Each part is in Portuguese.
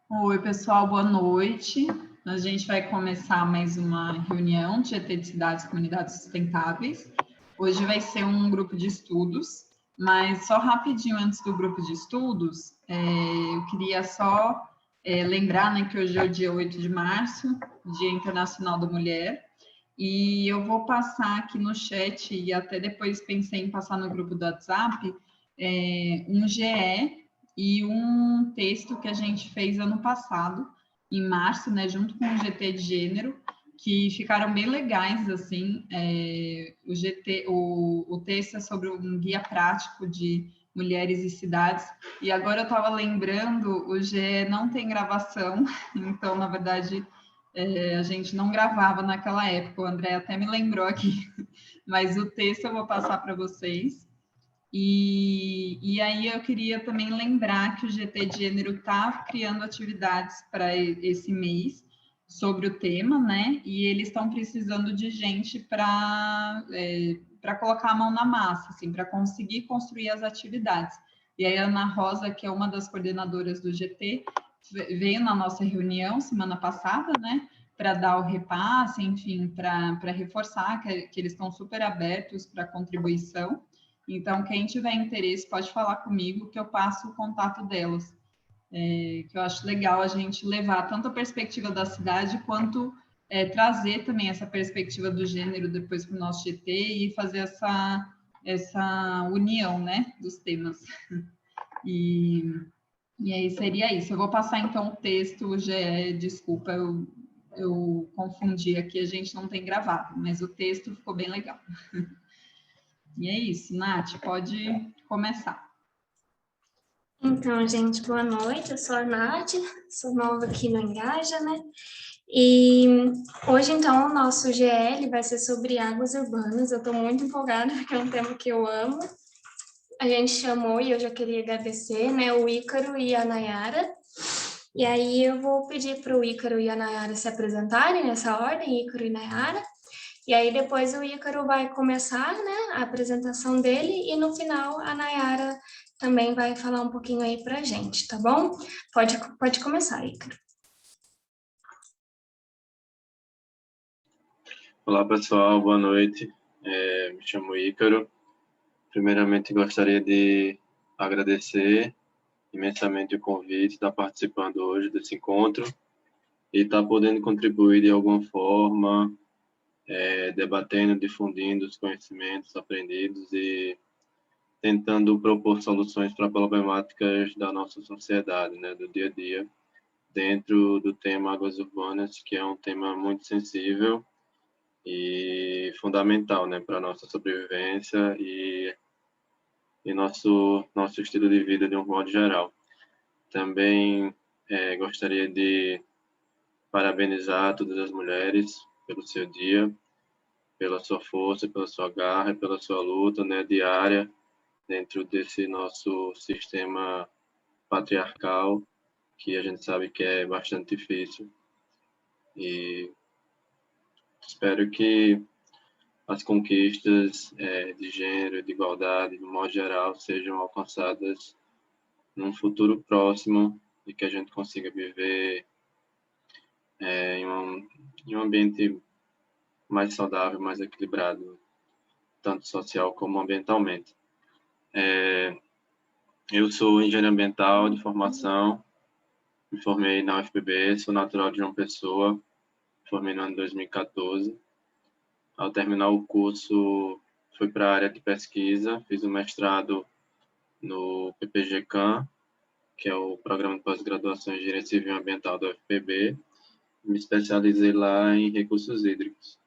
Oi, pessoal, boa noite. A gente vai começar mais uma reunião de GT de Cidades e Comunidades Sustentáveis. Hoje vai ser um grupo de estudos, mas só rapidinho antes do grupo de estudos, eu queria só lembrar, né, que hoje é o dia 8 de março, Dia Internacional da Mulher, e eu vou passar aqui no chat, e até depois pensei em passar no grupo do WhatsApp, um GE e um texto que a gente fez ano passado, em março, né, junto com o GT de Gênero, que ficaram bem legais, assim, o texto é sobre um guia prático de mulheres e cidades, e agora eu estava lembrando, o GE não tem gravação, então, na verdade, a gente não gravava naquela época, o André até me lembrou aqui, mas o texto eu vou passar para vocês. E aí eu queria também lembrar que o GT de Gênero está criando atividades para esse mês sobre o tema, né? E eles estão precisando de gente para colocar a mão na massa, assim, para conseguir construir as atividades. E aí a Ana Rosa, que é uma das coordenadoras do GT, veio na nossa reunião semana passada, né? Para dar o repasse, enfim, para reforçar que eles estão super abertos para contribuição. Então, quem tiver interesse pode falar comigo que eu passo o contato delas. Que eu acho legal a gente levar tanto a perspectiva da cidade quanto trazer também essa perspectiva do gênero depois para o nosso GT e fazer essa união, né, dos temas. E aí seria isso. Eu vou passar então o texto, o GE, desculpa, eu confundi aqui, a gente não tem gravado, mas o texto ficou bem legal. E é isso, Nath, pode começar. Então, gente, boa noite, eu sou a Nath, sou nova aqui no Engaja, né? E hoje, então, o nosso GL vai ser sobre águas urbanas, eu estou muito empolgada, porque é um tema que eu amo. A gente chamou, e eu já queria agradecer, né, o Ícaro e a Nayara. E aí eu vou pedir para o Ícaro e a Nayara se apresentarem nessa ordem, Ícaro e Nayara. E aí depois o Ícaro vai começar, né, a apresentação dele e no final a Nayara também vai falar um pouquinho aí pra gente, tá bom? Pode começar, Ícaro. Olá, pessoal, boa noite. Me chamo Ícaro. Primeiramente, gostaria de agradecer imensamente o convite, estar participando hoje desse encontro e estar podendo contribuir de alguma forma, debatendo, difundindo os conhecimentos aprendidos e tentando propor soluções para problemáticas da nossa sociedade, né, do dia a dia, dentro do tema águas urbanas, que é um tema muito sensível e fundamental, né, para a nossa sobrevivência e nosso estilo de vida de um modo geral. Também gostaria de parabenizar todas as mulheres pelo seu dia, pela sua força, pela sua garra, pela sua luta, né, diária dentro desse nosso sistema patriarcal, que a gente sabe que é bastante difícil. E espero que as conquistas de gênero, de igualdade, de modo geral, sejam alcançadas num futuro próximo e que a gente consiga viver em um ambiente mais saudável, mais equilibrado, tanto social como ambientalmente. Eu sou engenheiro ambiental de formação, me formei na UFPB, sou natural de João Pessoa, me formei no ano de 2014. Ao terminar o curso, fui para a área de pesquisa, fiz o mestrado no PPG-CAM, que é o Programa de Pós-Graduação em Engenharia Civil e Ambiental da UFPB. Me especializei lá em recursos hídricos.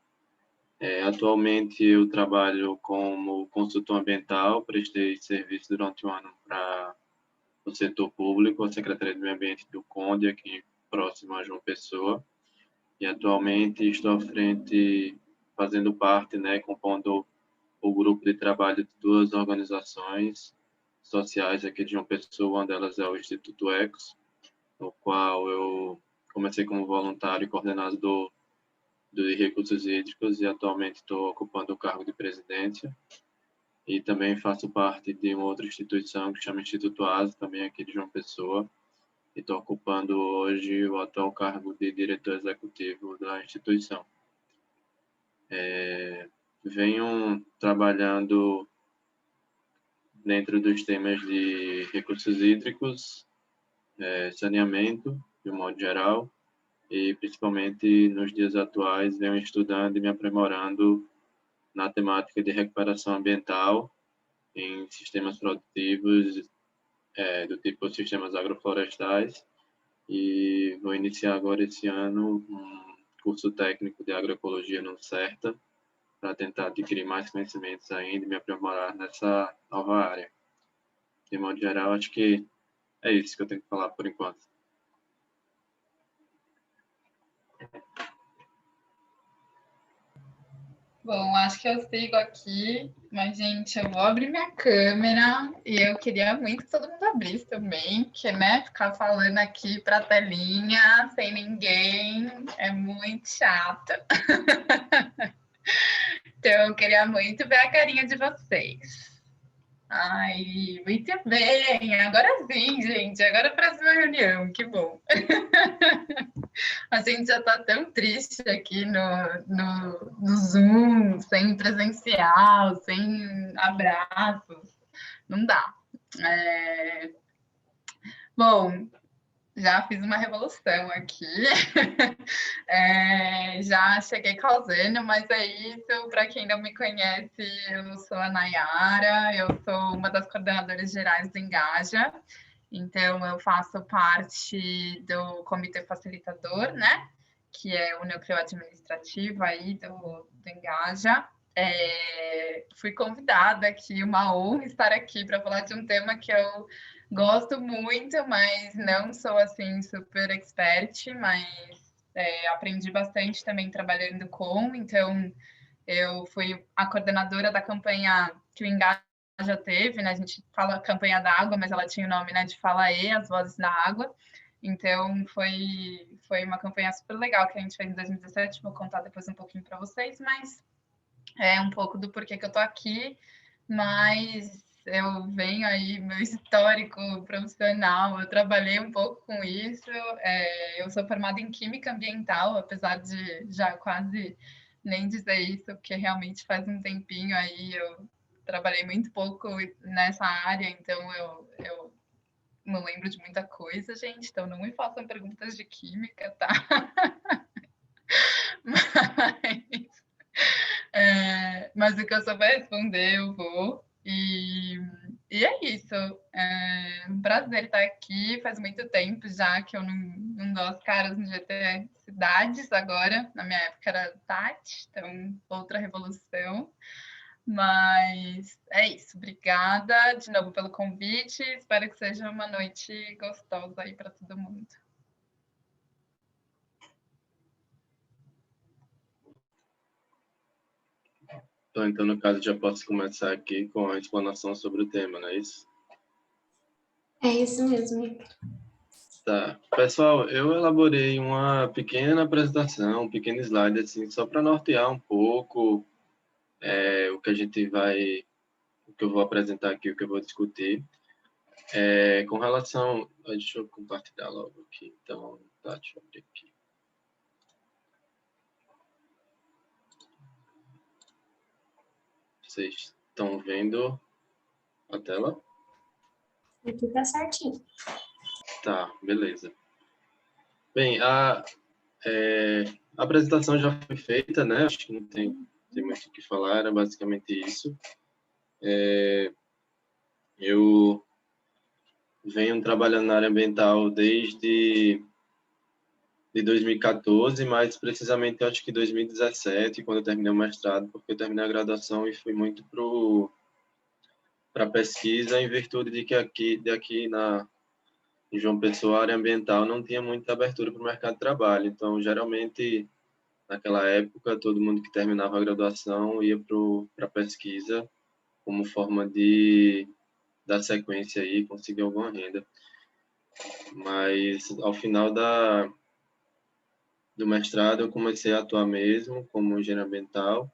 Atualmente eu trabalho como consultor ambiental, prestei serviço durante um ano para o setor público, a Secretaria do Meio Ambiente do Conde, aqui próximo a João Pessoa. E atualmente estou à frente, fazendo parte, né, compondo o grupo de trabalho de duas organizações sociais aqui de João Pessoa, uma delas é o Instituto Ecos, no qual eu comecei como voluntário e coordenador de recursos hídricos e atualmente estou ocupando o cargo de presidência. e também faço parte de uma outra instituição que chama Instituto ASA, também aqui de João Pessoa, e estou ocupando hoje o atual cargo de diretor executivo da instituição. Venho trabalhando dentro dos temas de recursos hídricos, saneamento, de um modo geral, e principalmente nos dias atuais venho estudando e me aprimorando na temática de recuperação ambiental em sistemas produtivos, do tipo sistemas agroflorestais, e vou iniciar agora esse ano um curso técnico de agroecologia no CERTA, para tentar adquirir mais conhecimentos ainda e me aprimorar nessa nova área. De modo geral, acho que é isso que eu tenho que falar por enquanto. Bom, acho que eu sigo aqui, mas, gente, eu vou abrir minha câmera e eu queria muito que todo mundo abrisse também, porque, né, ficar falando aqui para a telinha, sem ninguém, é muito chato. Então, eu queria muito ver a carinha de vocês. Ai, muito bem, agora sim, gente, agora é a próxima reunião, que bom. A gente já está tão triste aqui no Zoom, sem presencial, sem abraços, não dá. Bom, já fiz uma revolução aqui, já cheguei causando, mas é isso. Para quem não me conhece, eu sou a Nayara, eu sou uma das coordenadoras gerais do Engaja, então eu faço parte do comitê facilitador, né? Que é o núcleo administrativo aí do Engaja. Fui convidada aqui, uma honra estar aqui para falar de um tema que eu gosto muito, mas não sou assim super expert, mas aprendi bastante também trabalhando com, então eu fui a coordenadora da campanha que o Engaja já teve, né? A gente fala campanha da água, mas ela tinha o nome, né, de Fala E, as vozes da água. Então foi uma campanha super legal que a gente fez em 2017, vou contar depois um pouquinho para vocês, mas é um pouco do porquê que eu tô aqui, mas eu venho aí, meu histórico profissional, eu trabalhei um pouco com isso, eu sou formada em Química Ambiental, apesar de já quase nem dizer isso, porque realmente faz um tempinho aí eu trabalhei muito pouco nessa área, então eu não lembro de muita coisa, gente, então não me façam perguntas de química, tá? Mas o que eu souber responder, eu vou. E é isso. É um prazer estar aqui. Faz muito tempo já que eu não dou as caras no GT Cidades agora. Na minha época era Tati, então outra revolução. Mas é isso. Obrigada de novo pelo convite. Espero que seja uma noite gostosa aí para todo mundo. Então, no caso, já posso começar aqui com a explanação sobre o tema, não é isso? É isso mesmo. Tá. Pessoal, eu elaborei uma pequena apresentação, um pequeno slide, assim, só para nortear um pouco o que a gente vai, o que eu vou apresentar aqui, o que eu vou discutir. Com relação... Deixa eu compartilhar logo aqui. Então, tá, deixa eu abrir aqui. Vocês estão vendo a tela? Aqui tá certinho. Tá, beleza. Bem, a apresentação já foi feita, né? Acho que não tem muito o que falar, era basicamente isso. Eu venho trabalhando na área ambiental desde 2014, mais precisamente acho que 2017, quando eu terminei o mestrado, porque eu terminei a graduação e fui muito para pesquisa, em virtude de que aqui em João Pessoa, a área ambiental não tinha muita abertura para o mercado de trabalho. Então, geralmente, naquela época, todo mundo que terminava a graduação ia para a pesquisa como forma de dar sequência aí, conseguir alguma renda. Mas, ao final do mestrado, eu comecei a atuar mesmo como engenheiro ambiental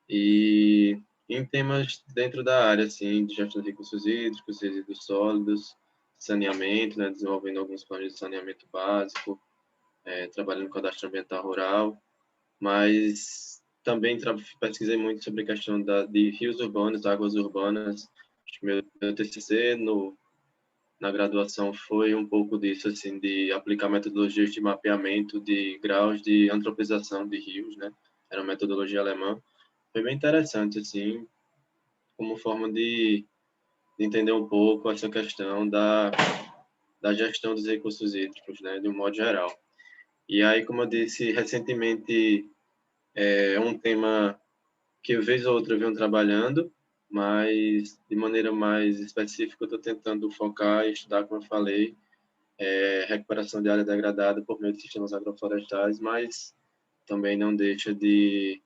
e em temas dentro da área, assim, de gestão de recursos hídricos, resíduos sólidos, saneamento, né, desenvolvendo alguns planos de saneamento básico, trabalhando com cadastro ambiental rural, mas também pesquisei muito sobre a questão de rios urbanos, águas urbanas. Acho que meu TCC na graduação foi um pouco disso, assim, de aplicar metodologias de mapeamento de graus de antropização de rios, né? Era uma metodologia alemã. Foi bem interessante, assim, como forma de entender um pouco essa questão da gestão dos recursos hídricos, né? De um modo geral. E aí, como eu disse, recentemente é um tema que vez ou outra eu venho trabalhando, mas de maneira mais específica eu estou tentando focar e estudar, como eu falei, recuperação de área degradada por meio de sistemas agroflorestais, mas também não deixa de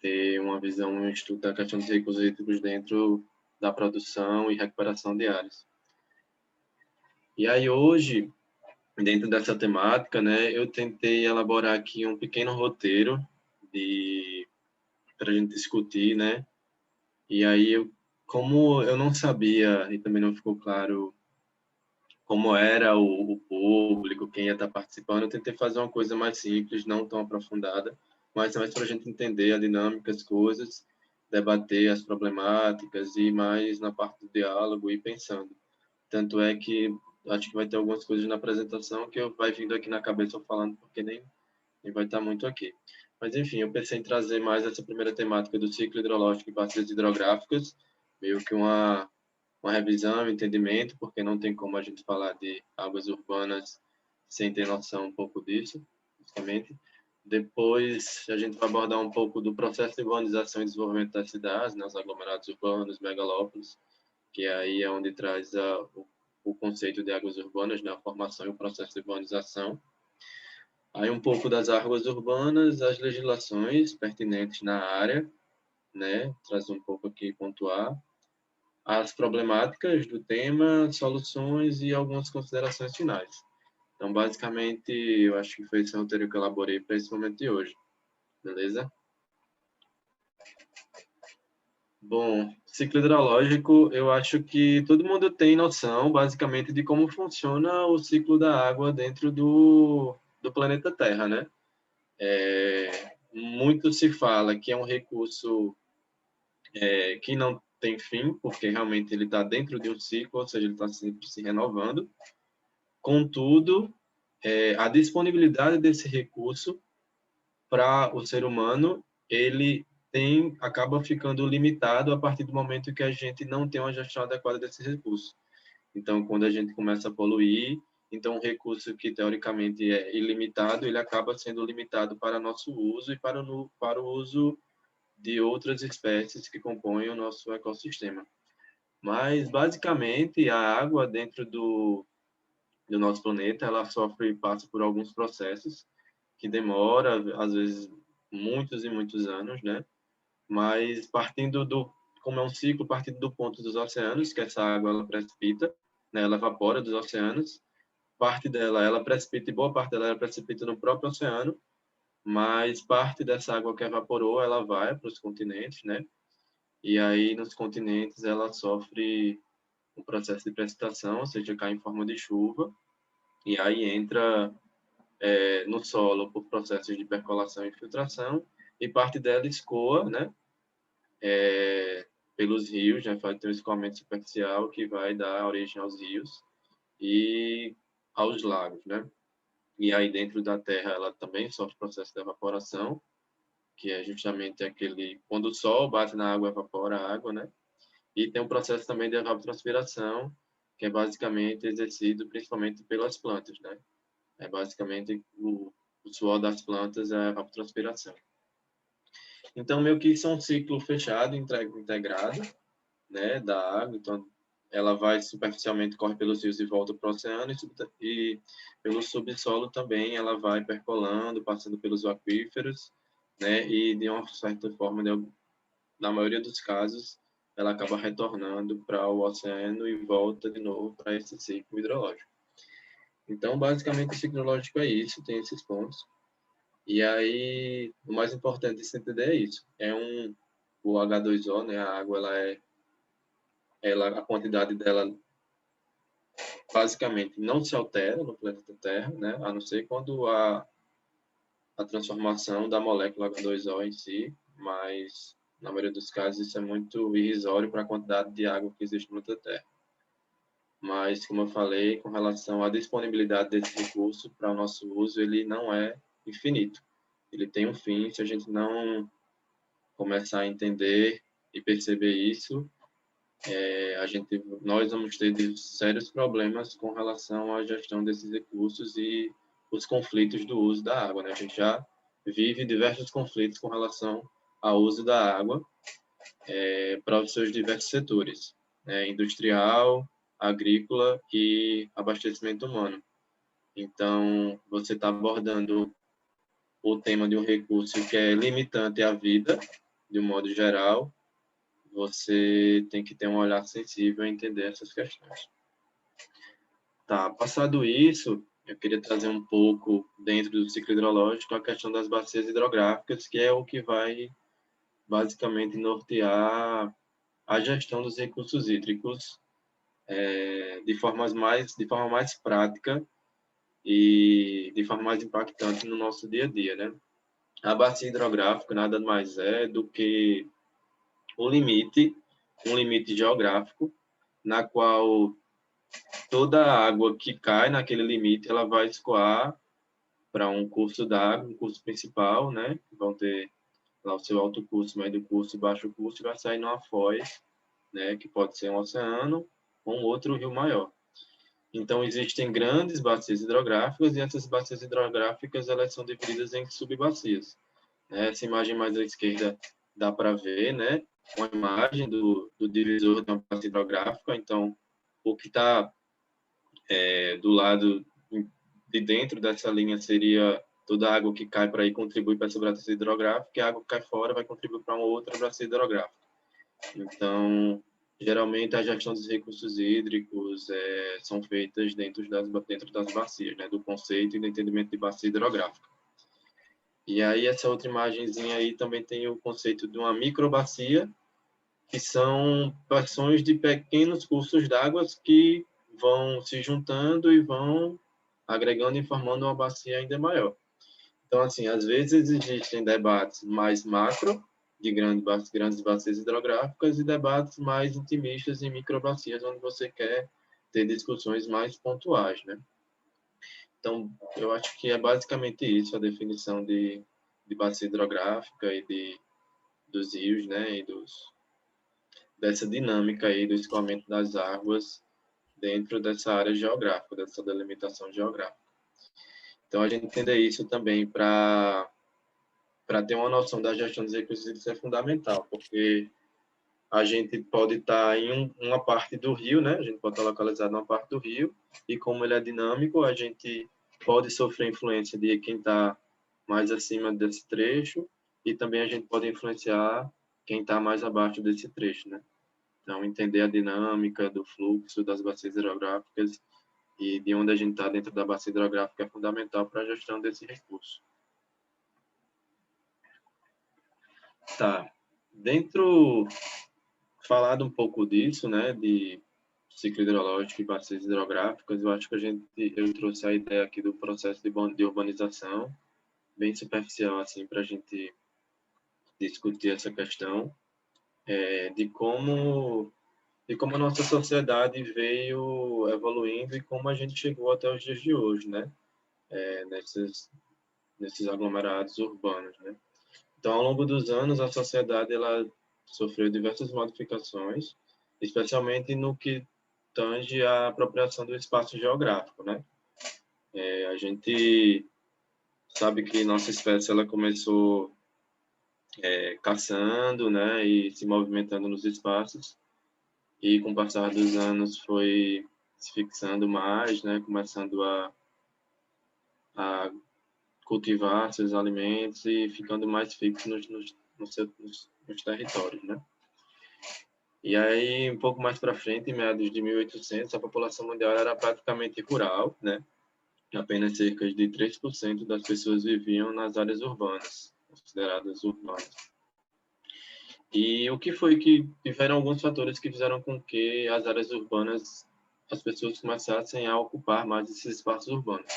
ter uma visão, um estudo da questão dos recursos hídricos dentro da produção e recuperação de áreas. E aí hoje, dentro dessa temática, né, eu tentei elaborar aqui um pequeno roteiro para a gente discutir, né? E aí, como eu não sabia e também não ficou claro como era o público, quem ia estar participando, eu tentei fazer uma coisa mais simples, não tão aprofundada, mas mais para a gente entender a dinâmica, as coisas, debater as problemáticas e mais na parte do diálogo e pensando. Tanto é que acho que vai ter algumas coisas na apresentação que eu vai vindo aqui na cabeça eu falando, porque nem vai estar muito aqui. Mas, enfim, eu pensei em trazer mais essa primeira temática do ciclo hidrológico e bacias hidrográficas, meio que uma revisão, um entendimento, porque não tem como a gente falar de águas urbanas sem ter noção um pouco disso, justamente. Depois, a gente vai abordar um pouco do processo de urbanização e desenvolvimento das cidades, né, os aglomerados urbanos, megalópolis, que aí é onde traz o conceito de águas urbanas, né, a formação e o processo de urbanização. Aí um pouco das águas urbanas, as legislações pertinentes na área, né, traz um pouco aqui pontuar as problemáticas do tema, soluções e algumas considerações finais. Então, basicamente, eu acho que foi esse roteiro que eu elaborei para esse momento de hoje. Beleza? Bom, ciclo hidrológico, eu acho que todo mundo tem noção, basicamente, de como funciona o ciclo da água dentro do planeta Terra, né? Muito se fala que é um recurso que não tem fim, porque realmente ele está dentro de um ciclo, ou seja, ele está sempre se renovando. Contudo, a disponibilidade desse recurso para o ser humano, ele acaba ficando limitado a partir do momento que a gente não tem uma gestão adequada desse recurso. Então, quando a gente começa a poluir, então um recurso que teoricamente é ilimitado, ele acaba sendo limitado para nosso uso e para o uso de outras espécies que compõem o nosso ecossistema. Mas, basicamente, a água dentro do nosso planeta, ela passa por alguns processos que demora, às vezes, muitos e muitos anos, né? Mas como é um ciclo, partindo do ponto dos oceanos, que essa água, ela precipita, né? Ela evapora dos oceanos, parte dela, ela precipita, e boa parte dela, ela precipita no próprio oceano, mas parte dessa água que evaporou, ela vai para os continentes, né? E aí, nos continentes, ela sofre um processo de precipitação, ou seja, cai em forma de chuva, e aí entra no solo por processos de percolação e filtração, e parte dela escoa, né? Pelos rios, né? Vai ter um escoamento superficial que vai dar origem aos rios e aos lagos, né? E aí, dentro da terra, ela também sofre processo de evaporação, que é justamente aquele... Quando o sol bate na água, evapora a água, né? E tem um processo também de evapotranspiração, que é basicamente exercido principalmente pelas plantas, né? É basicamente o suor das plantas é a evapotranspiração. Então, meio que isso é um ciclo fechado, integrado, né, da água. Então, ela vai superficialmente, corre pelos rios e volta para o oceano, e pelo subsolo também ela vai percolando, passando pelos aquíferos, né, e de uma certa forma, na maioria dos casos, ela acaba retornando para o oceano e volta de novo para esse ciclo hidrológico. Então, basicamente, o ciclo hidrológico é isso, tem esses pontos. E aí, o mais importante de se entender é isso. o H2O, né? A água, a quantidade dela basicamente não se altera no planeta Terra, né? A não ser quando a transformação da molécula H2O em si, mas na maioria dos casos isso é muito irrisório para a quantidade de água que existe no planeta Terra. Mas, como eu falei, com relação à disponibilidade desse recurso para o nosso uso, ele não é infinito. Ele tem um fim. Se a gente não começar a entender e perceber isso, nós vamos ter sérios problemas com relação à gestão desses recursos e os conflitos do uso da água, né? A gente já vive diversos conflitos com relação ao uso da água para os seus diversos setores, né? Industrial, agrícola e abastecimento humano. Então, você está abordando o tema de um recurso que é limitante à vida, de um modo geral, você tem que ter um olhar sensível a entender essas questões. Tá, passado isso, eu queria trazer um pouco, dentro do ciclo hidrológico, a questão das bacias hidrográficas, que é o que vai, basicamente, nortear a gestão dos recursos hídricos de forma mais prática e de forma mais impactante no nosso dia a dia, né? A bacia hidrográfica nada mais é do que um limite geográfico, na qual toda a água que cai naquele limite, ela vai escoar para um curso d'água, um curso principal, né? Vão ter lá o seu alto curso, médio curso e baixo curso, e vai sair numa foz, né? Que pode ser um oceano ou um outro rio maior. Então, existem grandes bacias hidrográficas, e essas bacias hidrográficas, elas são divididas em subbacias. Essa imagem mais à esquerda dá para ver, né? Uma imagem do divisor de uma bacia hidrográfica. Então, o que está do lado de dentro dessa linha seria toda a água que cai para ir contribuir para essa bacia hidrográfica, e a água que cai fora vai contribuir para uma outra bacia hidrográfica. Então, geralmente, a gestão dos recursos hídricos são feitas dentro das bacias, né? Do conceito e do entendimento de bacia hidrográfica. E aí, essa outra imagenzinha aí também tem o conceito de uma microbacia, que são porções de pequenos cursos d'água que vão se juntando e vão agregando e formando uma bacia ainda maior. Então, assim, às vezes existem debates mais macro, de grandes bacias hidrográficas, e debates mais intimistas em microbacias, onde você quer ter discussões mais pontuais, né? Então, eu acho que é basicamente isso, a definição de bacia hidrográfica e dos rios, né, e dessa dinâmica aí do escoamento das águas dentro dessa área geográfica, dessa delimitação geográfica. Então, a gente entender isso também para ter uma noção da gestão dos recursos hídricos é fundamental, porque a gente pode estar em uma parte do rio, né? A gente pode estar localizado numa parte do rio, e como ele é dinâmico, a gente pode sofrer influência de quem está mais acima desse trecho, e também a gente pode influenciar quem está mais abaixo desse trecho, né? Então, entender a dinâmica do fluxo das bacias hidrográficas e de onde a gente está dentro da bacia hidrográfica é fundamental para a gestão desse recurso. Tá. Falado um pouco disso, né, de ciclo hidrológico e bacias hidrográficas, eu acho que eu trouxe a ideia aqui do processo de urbanização, bem superficial, assim, para a gente discutir essa questão, de como a nossa sociedade veio evoluindo e como a gente chegou até os dias de hoje, né, nesses aglomerados urbanos, né. Então, ao longo dos anos, a sociedade ela sofreu diversas modificações, especialmente no que tange à apropriação do espaço geográfico, né? A gente sabe que nossa espécie ela começou caçando, né, e se movimentando nos espaços, e com o passar dos anos foi se fixando mais, né, começando a cultivar seus alimentos e ficando mais fixo nos territórios, né? E aí, um pouco mais para frente, em meados de 1800, a população mundial era praticamente rural, né? Apenas cerca de 3% das pessoas viviam nas áreas urbanas, consideradas urbanas. E o que foi que tiveram alguns fatores que fizeram com que as áreas urbanas, as pessoas começassem a ocupar mais esses espaços urbanos.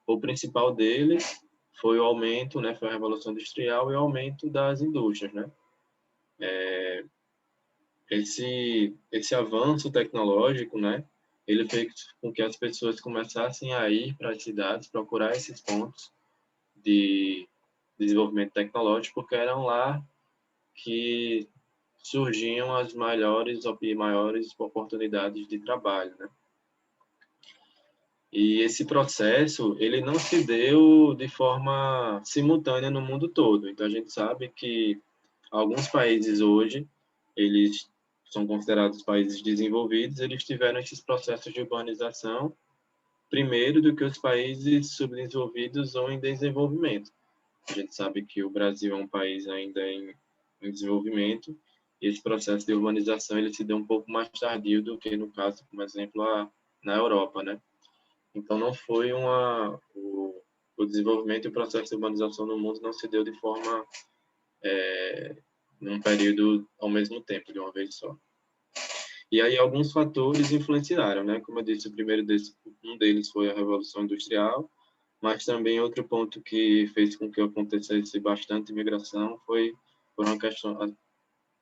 O principal deles foi o aumento, né, foi a Revolução Industrial e o aumento das indústrias, né? Esse avanço tecnológico, né, ele fez com que as pessoas começassem a ir para as cidades, procurar esses pontos de desenvolvimento tecnológico, porque eram lá que surgiam as maiores oportunidades de trabalho, né? E esse processo, ele não se deu de forma simultânea no mundo todo. Então, a gente sabe que alguns países hoje, eles são considerados países desenvolvidos, eles tiveram esses processos de urbanização primeiro do que os países subdesenvolvidos ou em desenvolvimento. A gente sabe que o Brasil é um país ainda em desenvolvimento, e esse processo de urbanização ele se deu um pouco mais tardio do que, no caso, como exemplo, na Europa, né? Então, não foi o desenvolvimento e o processo de urbanização no mundo não se deu de forma, num período ao mesmo tempo, de uma vez só. E aí, alguns fatores influenciaram, né? Como eu disse, um deles foi a Revolução Industrial, mas também outro ponto que fez com que acontecesse bastante imigração foram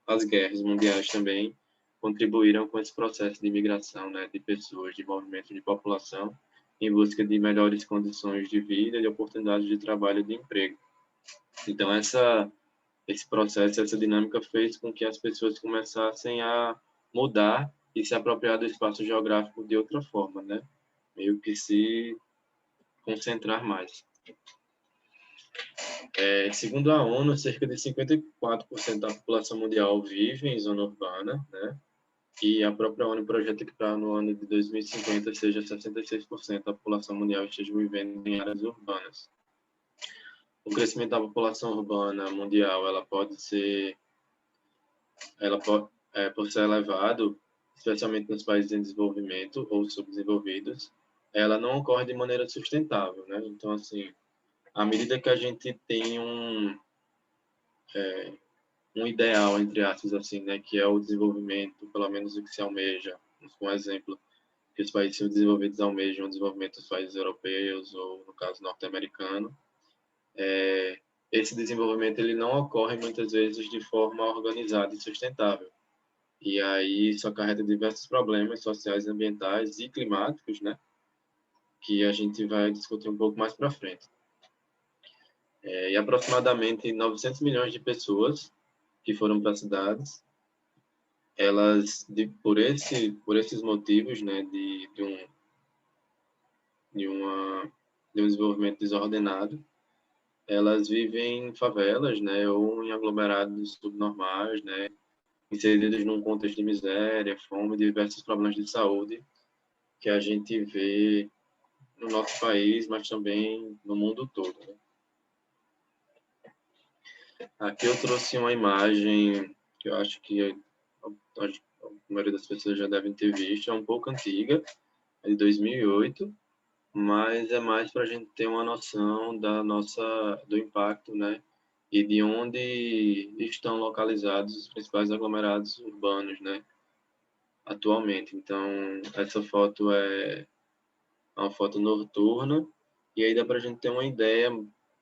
as guerras mundiais também contribuíram com esse processo de imigração, né, de pessoas, de movimento de população em busca de melhores condições de vida, de oportunidades de trabalho e de emprego. Então, esse processo, essa dinâmica fez com que as pessoas começassem a mudar e se apropriar do espaço geográfico de outra forma, né? Meio que se concentrar mais. Segundo a ONU, cerca de 54% da população mundial vive em zona urbana, né? E a própria ONU projeta que para no ano de 2050 seja 66% da população mundial esteja vivendo em áreas urbanas. O crescimento da população urbana mundial, por ser elevado, especialmente nos países em desenvolvimento ou subdesenvolvidos, ela não ocorre de maneira sustentável, né? Então, assim, à medida que a gente tem um ideal, entre aspas, assim, né, que é o desenvolvimento, pelo menos o que se almeja, um exemplo, que os países desenvolvidos almejam o desenvolvimento dos países europeus ou, no caso, norte-americano, esse desenvolvimento ele não ocorre muitas vezes de forma organizada e sustentável. E aí isso acarreta diversos problemas sociais, ambientais e climáticos, né, que a gente vai discutir um pouco mais para frente. E aproximadamente 900 milhões de pessoas que foram para as cidades, elas, por esses motivos, né, de um desenvolvimento desordenado, elas vivem em favelas, né, ou em aglomerados subnormais, né, inseridas num contexto de miséria, fome, diversos problemas de saúde que a gente vê no nosso país, mas também no mundo todo, né? Aqui eu trouxe uma imagem que eu acho que a maioria das pessoas já devem ter visto, é um pouco antiga, é de 2008, mas é mais para a gente ter uma noção do impacto, né, e de onde estão localizados os principais aglomerados urbanos, né, atualmente. Então, essa foto é uma foto noturna, e aí dá para a gente ter uma ideia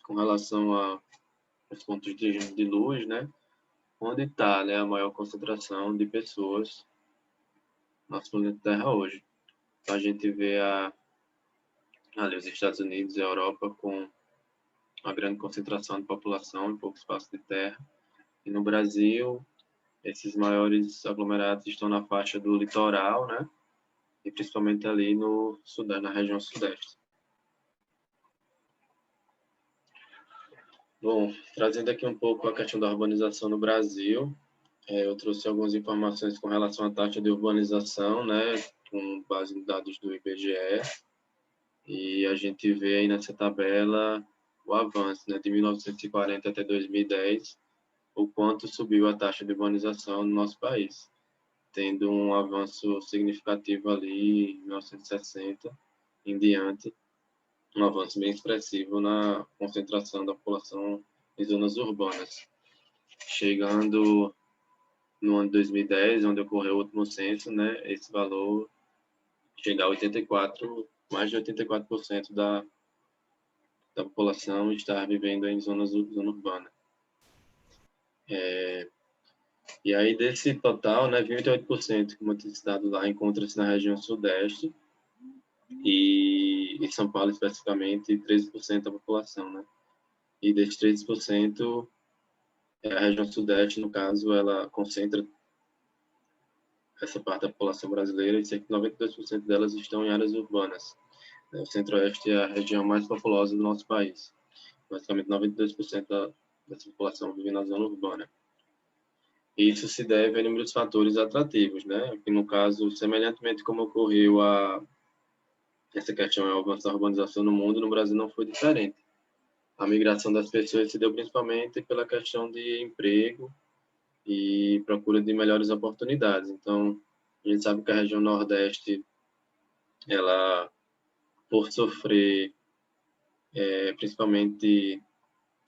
com relação aos pontos de luz, né, onde está, né, a maior concentração de pessoas no nosso planeta Terra hoje. Então, a gente vê ali os Estados Unidos e a Europa com uma grande concentração de população em pouco espaço de terra. E no Brasil, esses maiores aglomerados estão na faixa do litoral, né? E principalmente ali no Sudeste, na região Sudeste. Bom, trazendo aqui um pouco a questão da urbanização no Brasil, eu trouxe algumas informações com relação à taxa de urbanização, né? Com base em dados do IBGE. E a gente vê aí nessa tabela o avanço, né, de 1940 até 2010, o quanto subiu a taxa de urbanização no nosso país, tendo um avanço significativo ali em 1960 em diante, um avanço bem expressivo na concentração da população em zonas urbanas, chegando no ano de 2010, onde ocorreu o último censo, né, esse valor chega a 84, mais de 84% da população está vivendo em zona urbana. E aí, desse total, né, 28%, como eu tinha citado lá, encontra-se na região sudeste, e em São Paulo, especificamente, 13% da população, né? E desses 13%, a região sudeste, no caso, ela concentra essa parte da população brasileira, e cerca de 92% delas estão em áreas urbanas. O centro-oeste é a região mais populosa do nosso país. Basicamente, 92% dessa população vive na zona urbana. E isso se deve a inúmeros fatores atrativos, né? Que, no caso, semelhantemente como ocorreu essa questão é o avanço da urbanização no mundo, no Brasil não foi diferente. A migração das pessoas se deu principalmente pela questão de emprego e procura de melhores oportunidades. Então, a gente sabe que a região Nordeste, ela, por sofrer principalmente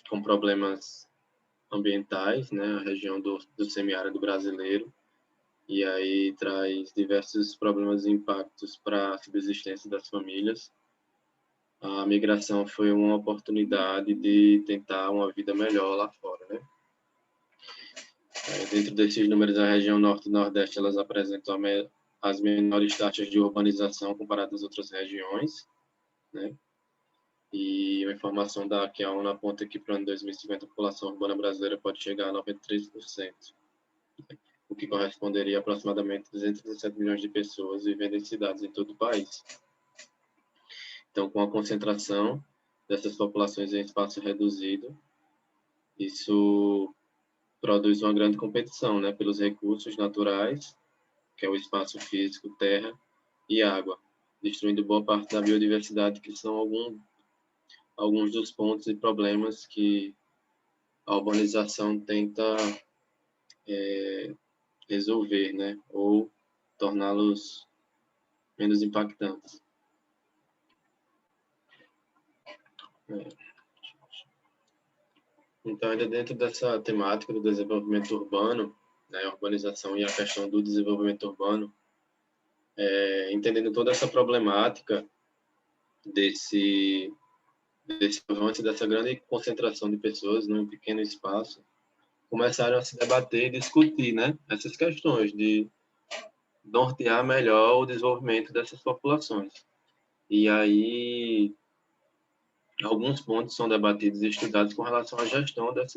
com problemas ambientais, né, a região do semiárido brasileiro, e aí traz diversos problemas e impactos para a subsistência das famílias. A migração foi uma oportunidade de tentar uma vida melhor lá fora, né? Dentro desses números, a região norte e nordeste, elas apresentam as menores taxas de urbanização comparadas às outras regiões, né? E a informação da que a ONU aponta que para o ano 2050 a população urbana brasileira pode chegar a 93%, o que corresponderia a aproximadamente 217 milhões de pessoas vivendo em cidades em todo o país. Então, com a concentração dessas populações em espaço reduzido, isso produz uma grande competição, né, pelos recursos naturais, que é o espaço físico, terra e água, destruindo boa parte da biodiversidade, que são alguns dos pontos e problemas que a urbanização tenta resolver, né, ou torná-los menos impactantes. Então, ainda dentro dessa temática do desenvolvimento urbano, né, a urbanização e a questão do desenvolvimento urbano, entendendo toda essa problemática desse avanço, dessa grande concentração de pessoas num pequeno espaço, começaram a se debater e discutir, né, essas questões de nortear melhor o desenvolvimento dessas populações. E aí, alguns pontos são debatidos e estudados com relação à gestão das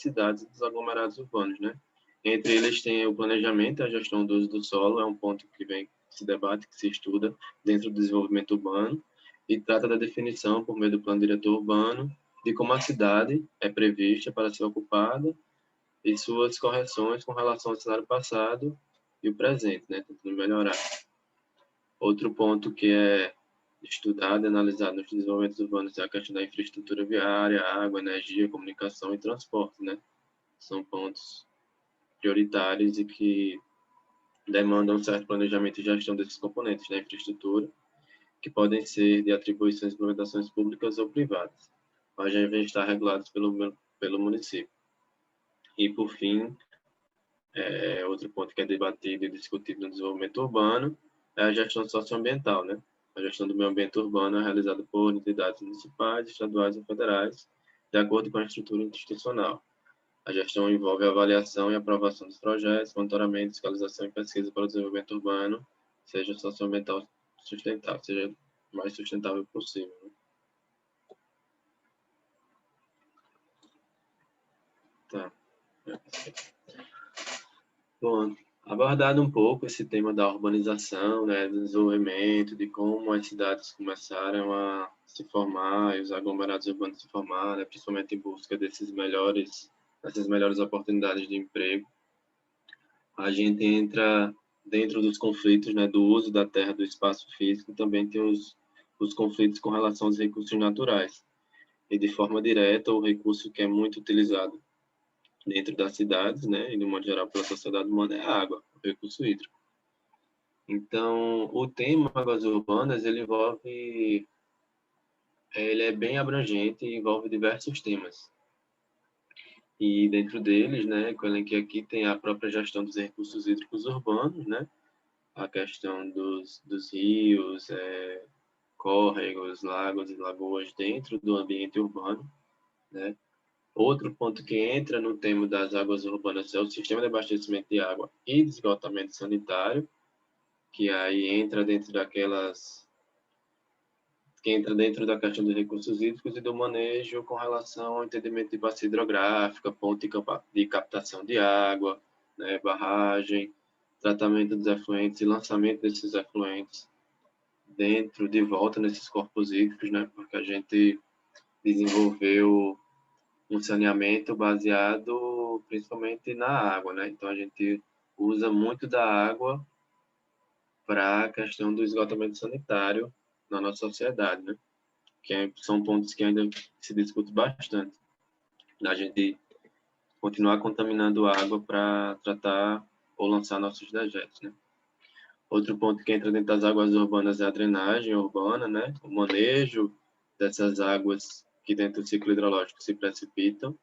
cidades e dos aglomerados urbanos, né? Entre eles tem o planejamento e a gestão do uso do solo, é um ponto que se debate, que se estuda dentro do desenvolvimento urbano, e trata da definição, por meio do plano diretor urbano, de como a cidade é prevista para ser ocupada e suas correções com relação ao cenário passado e o presente, né? Tentando melhorar. Outro ponto que é estudado e analisado nos desenvolvimentos urbanos é a questão da infraestrutura viária, água, energia, comunicação e transporte, né? São pontos prioritários e que demandam um certo planejamento e gestão desses componentes da infraestrutura, que podem ser de atribuições de implementações públicas ou privadas, mas já devem estar regulados pelo município. E, por fim, outro ponto que é debatido e discutido no desenvolvimento urbano é a gestão socioambiental, né? A gestão do meio ambiente urbano é realizada por entidades municipais, estaduais e federais, de acordo com a estrutura institucional. A gestão envolve a avaliação e aprovação dos projetos, monitoramento, fiscalização e pesquisa para o desenvolvimento urbano, seja socioambiental sustentável, seja o mais sustentável possível, né? Tá. Bom, abordado um pouco esse tema da urbanização, né, do desenvolvimento, de como as cidades começaram a se formar e os aglomerados urbanos se formar, né, principalmente em busca dessas melhores oportunidades de emprego. A gente entra dentro dos conflitos, né, do uso da terra, do espaço físico, também tem os conflitos com relação aos recursos naturais. E de forma direta, o recurso que é muito utilizado dentro das cidades, né, e de modo geral pela sociedade humana, é a água, o recurso hídrico. Então, o tema águas urbanas, ele é bem abrangente e envolve diversos temas. E dentro deles, né, que eu elenquei aqui, tem a própria gestão dos recursos hídricos urbanos, né, a questão dos rios, córregos, lagos e lagoas dentro do ambiente urbano, né. Outro ponto que entra no tema das águas urbanas é o sistema de abastecimento de água e de esgotamento sanitário, que aí entra dentro da questão dos recursos hídricos e do manejo com relação ao entendimento de bacia hidrográfica, ponto de captação de água, né, barragem, tratamento dos efluentes e lançamento desses efluentes de volta nesses corpos hídricos, né, porque a gente desenvolveu um saneamento baseado principalmente na água, né, então a gente usa muito da água para a questão do esgotamento sanitário na nossa sociedade, né? São pontos que ainda se discute bastante. A gente continuar contaminando a água para tratar ou lançar nossos dejetos, né? Outro ponto que entra dentro das águas urbanas é a drenagem urbana, né? O manejo dessas águas que dentro do ciclo hidrológico se precipitam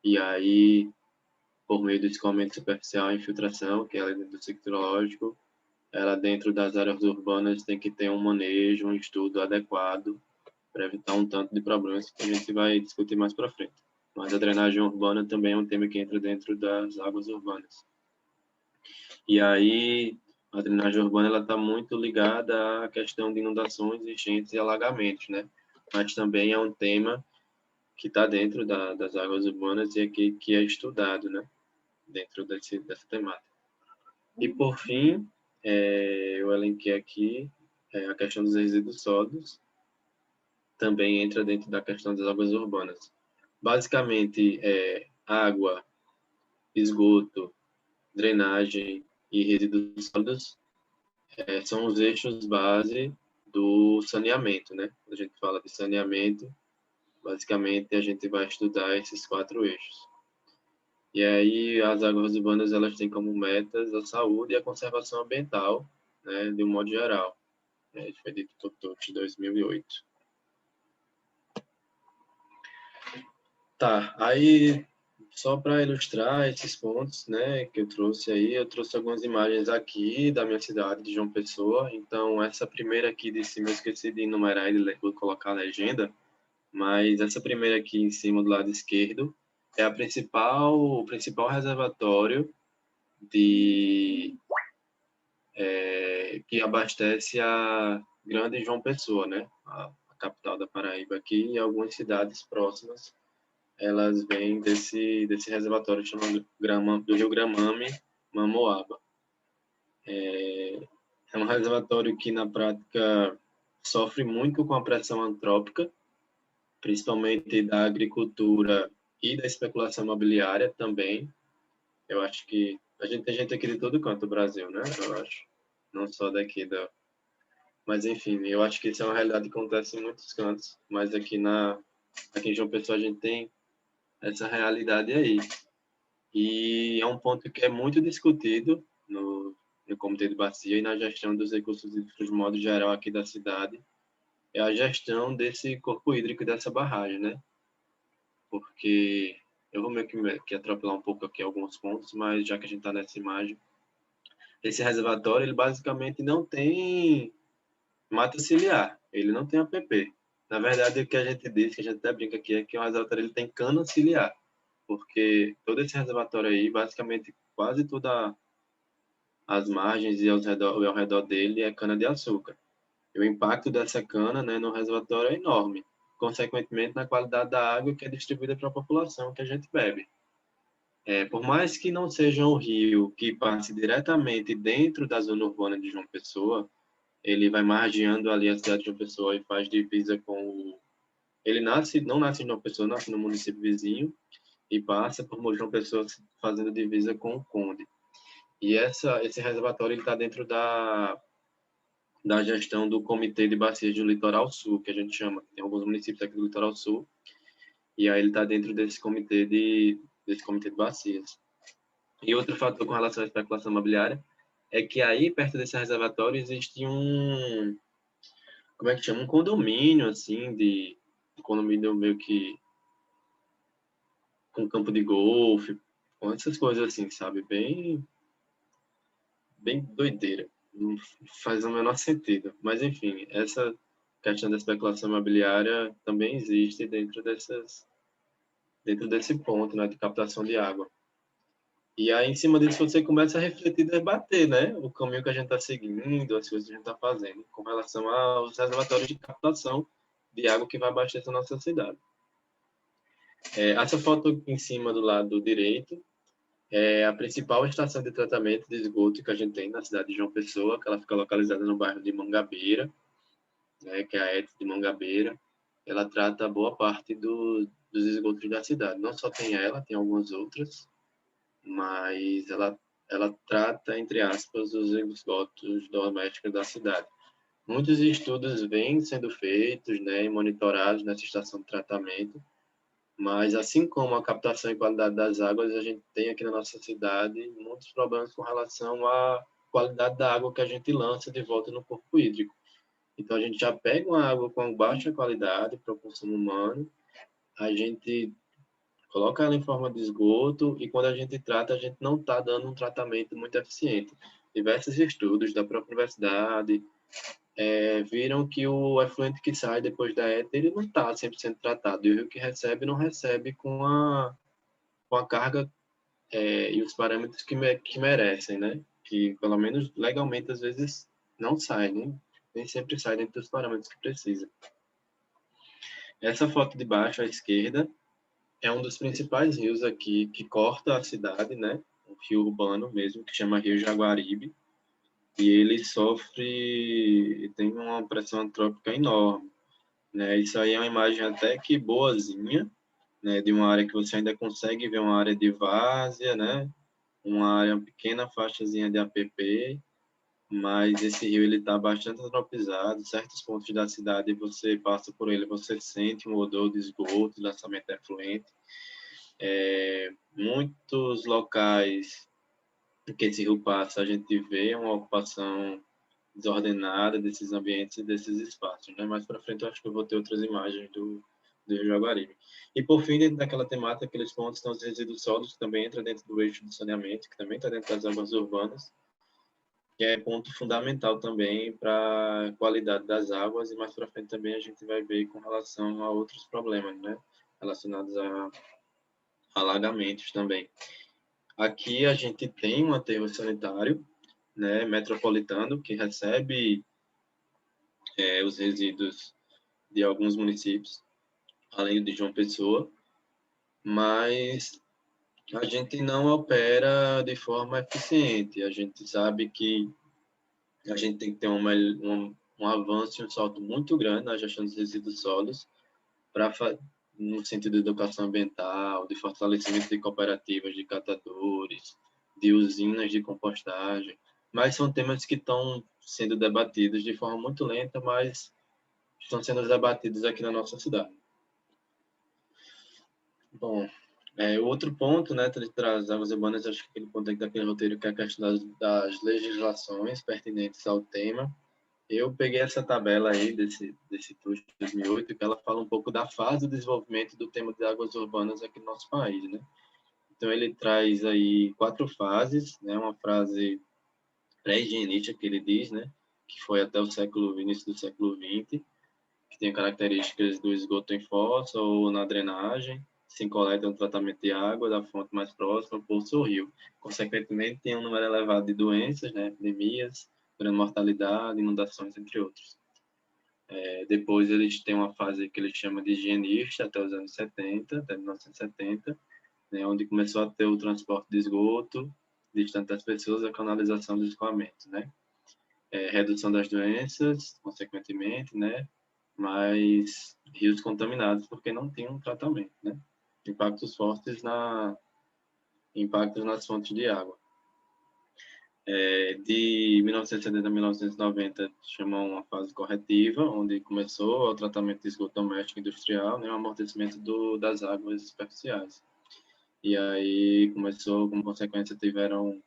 e aí, por meio do escoamento superficial e infiltração, que é dentro do ciclo hidrológico, ela dentro das áreas urbanas tem que ter um manejo, um estudo adequado para evitar um tanto de problemas que a gente vai discutir mais para frente. Mas a drenagem urbana também é um tema que entra dentro das águas urbanas. E aí, a drenagem urbana ela está muito ligada à questão de inundações, enchentes e alagamentos, né? Mas também é um tema que está dentro das águas urbanas e que é estudado, né? Dentro dessa temática. E, por fim, eu elenquei aqui a questão dos resíduos sólidos, também entra dentro da questão das águas urbanas. Basicamente, água, esgoto, drenagem e resíduos sólidos são os eixos base do saneamento, né? Quando a gente fala de saneamento, basicamente a gente vai estudar esses 4 eixos. E aí as águas urbanas elas têm como metas a saúde e a conservação ambiental, né, de um modo geral. Foi dito por TOT 2008. Tá, aí só para ilustrar esses pontos, né, que eu trouxe aí, eu trouxe algumas imagens aqui da minha cidade, de João Pessoa. Então, essa primeira aqui de cima eu esqueci de enumerar e vou colocar a legenda, mas essa primeira aqui em cima do lado esquerdo é o principal reservatório que abastece a grande João Pessoa, né, a capital da Paraíba aqui e algumas cidades próximas. Elas vêm desse reservatório chamado do Rio Gramame, Mamoaba. É um reservatório que, na prática, sofre muito com a pressão antrópica, principalmente da agricultura e da especulação imobiliária também. Eu acho que a gente tem gente aqui de todo canto do Brasil, né? Eu acho. Não só daqui Mas, enfim, eu acho que isso é uma realidade que acontece em muitos cantos, mas aqui em João Pessoa a gente tem essa realidade aí. E é um ponto que é muito discutido no Comitê de Bacia e na gestão dos recursos hídricos de modo geral aqui da cidade, é a gestão desse corpo hídrico e dessa barragem, né? Porque eu vou meio que atropelar um pouco aqui alguns pontos, mas já que a gente está nessa imagem, esse reservatório, ele basicamente não tem mata ciliar, ele não tem APP. Na verdade, o que a gente diz, que a gente até brinca aqui, é que o reservatório ele tem cana ciliar, porque todo esse reservatório aí, basicamente, quase todas as margens e ao redor dele é cana-de-açúcar. E o impacto dessa cana, né, no reservatório é enorme, consequentemente na qualidade da água que é distribuída para a população que a gente bebe. Por mais que não seja um rio que passe diretamente dentro da zona urbana de João Pessoa, ele vai margeando ali a cidade de João Pessoa e faz divisa com o... Ele não nasce em João Pessoa, nasce no município vizinho e passa por João Pessoa fazendo divisa com o Conde. E esse reservatório está dentro da gestão do Comitê de Bacias do Litoral Sul, que a gente chama. Tem alguns municípios aqui do Litoral Sul, e aí ele está dentro desse comitê de bacias. E outro fator com relação à especulação imobiliária é que aí, perto desse reservatório, existe como é que chama? Um condomínio, assim, um condomínio meio que com campo de golfe, com essas coisas assim, sabe? Bem doideira. Não faz o menor sentido. Mas, enfim, essa questão da especulação imobiliária também existe dentro desse ponto, né, de captação de água. E aí, em cima disso, você começa a refletir e debater, né, o caminho que a gente está seguindo, as coisas que a gente está fazendo, com relação aos reservatórios de captação de água que vai abastecer a nossa cidade. Essa foto em cima do lado direito é a principal estação de tratamento de esgoto que a gente tem na cidade de João Pessoa, que ela fica localizada no bairro de Mangabeira, né, que é a ET de Mangabeira. Ela trata boa parte dos esgotos da cidade. Não só tem ela, tem algumas outras, mas ela trata, entre aspas, os esgotos domésticos da cidade. Muitos estudos vêm sendo feitos, né, e monitorados nessa estação de tratamento, mas assim como a captação e qualidade das águas, a gente tem aqui na nossa cidade muitos problemas com relação à qualidade da água que a gente lança de volta no corpo hídrico. Então, a gente já pega uma água com baixa qualidade para o consumo humano, a gente coloca ela em forma de esgoto e quando a gente trata, a gente não está dando um tratamento muito eficiente. Diversos estudos da própria universidade viram que o efluente que sai depois da ETA, ele não está 100% tratado. E o rio que recebe, não recebe com a carga e os parâmetros que merecem, né? Que, pelo menos legalmente, às vezes não sai, né? Nem sempre sai dentro dos parâmetros que precisa. Essa foto de baixo à esquerda é um dos principais rios aqui que corta a cidade, né? Um rio urbano mesmo, que chama Rio Jaguaribe. E ele tem uma pressão antrópica enorme, né? Isso aí é uma imagem até que boazinha, né? De uma área que você ainda consegue ver uma área de várzea, né? Uma área, uma pequena faixazinha de APP, mas esse rio ele está bastante antropizado. Certos pontos da cidade você passa por ele, você sente um odor de esgoto, de lançamento efluente. Muitos locais que esse rio passa, a gente vê uma ocupação desordenada desses ambientes e desses espaços, né? Mais para frente eu acho que eu vou ter outras imagens do Rio Jaguaribe. E por fim, dentro daquela temática, aqueles pontos estão os resíduos sólidos, que também entra dentro do eixo do saneamento, que também está dentro das águas urbanas, que é ponto fundamental também para a qualidade das águas, e mais para frente também a gente vai ver com relação a outros problemas, né? Relacionados a alagamentos também. Aqui a gente tem um aterro sanitário, né, metropolitano, que recebe os resíduos de alguns municípios, além de João Pessoa, mas a gente não opera de forma eficiente. A gente sabe que a gente tem que ter um avanço e um salto muito grande na gestão dos resíduos sólidos, no sentido de educação ambiental, de fortalecimento de cooperativas de catadores, de usinas de compostagem, mas são temas que estão sendo debatidos de forma muito lenta, mas estão sendo debatidos aqui na nossa cidade. Bom, outro ponto, né, das águas urbanas, acho que aquele ponto aqui daquele roteiro, que é a questão das legislações pertinentes ao tema. Eu peguei essa tabela aí desse TUS de 2008, que ela fala um pouco da fase do desenvolvimento do tema de águas urbanas aqui no nosso país, né? Então, ele traz aí 4 fases, né? Uma fase pré-higienista, que ele diz, né? Que foi até o início do século XX, que tem características do esgoto em fossa ou na drenagem, se coleta no tratamento de água da fonte mais próxima, poço ou rio. Consequentemente, tem um número elevado de doenças, né? Epidemias, grande mortalidade, inundações, entre outros. Depois eles têm uma fase que eles chamam de higienista, até os anos 70, até 1970, né, onde começou a ter o transporte de esgoto distante das pessoas, a canalização do escoamento, né? Redução das doenças, consequentemente, né? Mas rios contaminados porque não tinham um tratamento, né? Impactos fortes impactos nas fontes de água. De 1970 a 1990, chamam uma fase corretiva, onde começou o tratamento de esgoto doméstico industrial, né, o amortecimento das águas superficiais. E aí como consequência,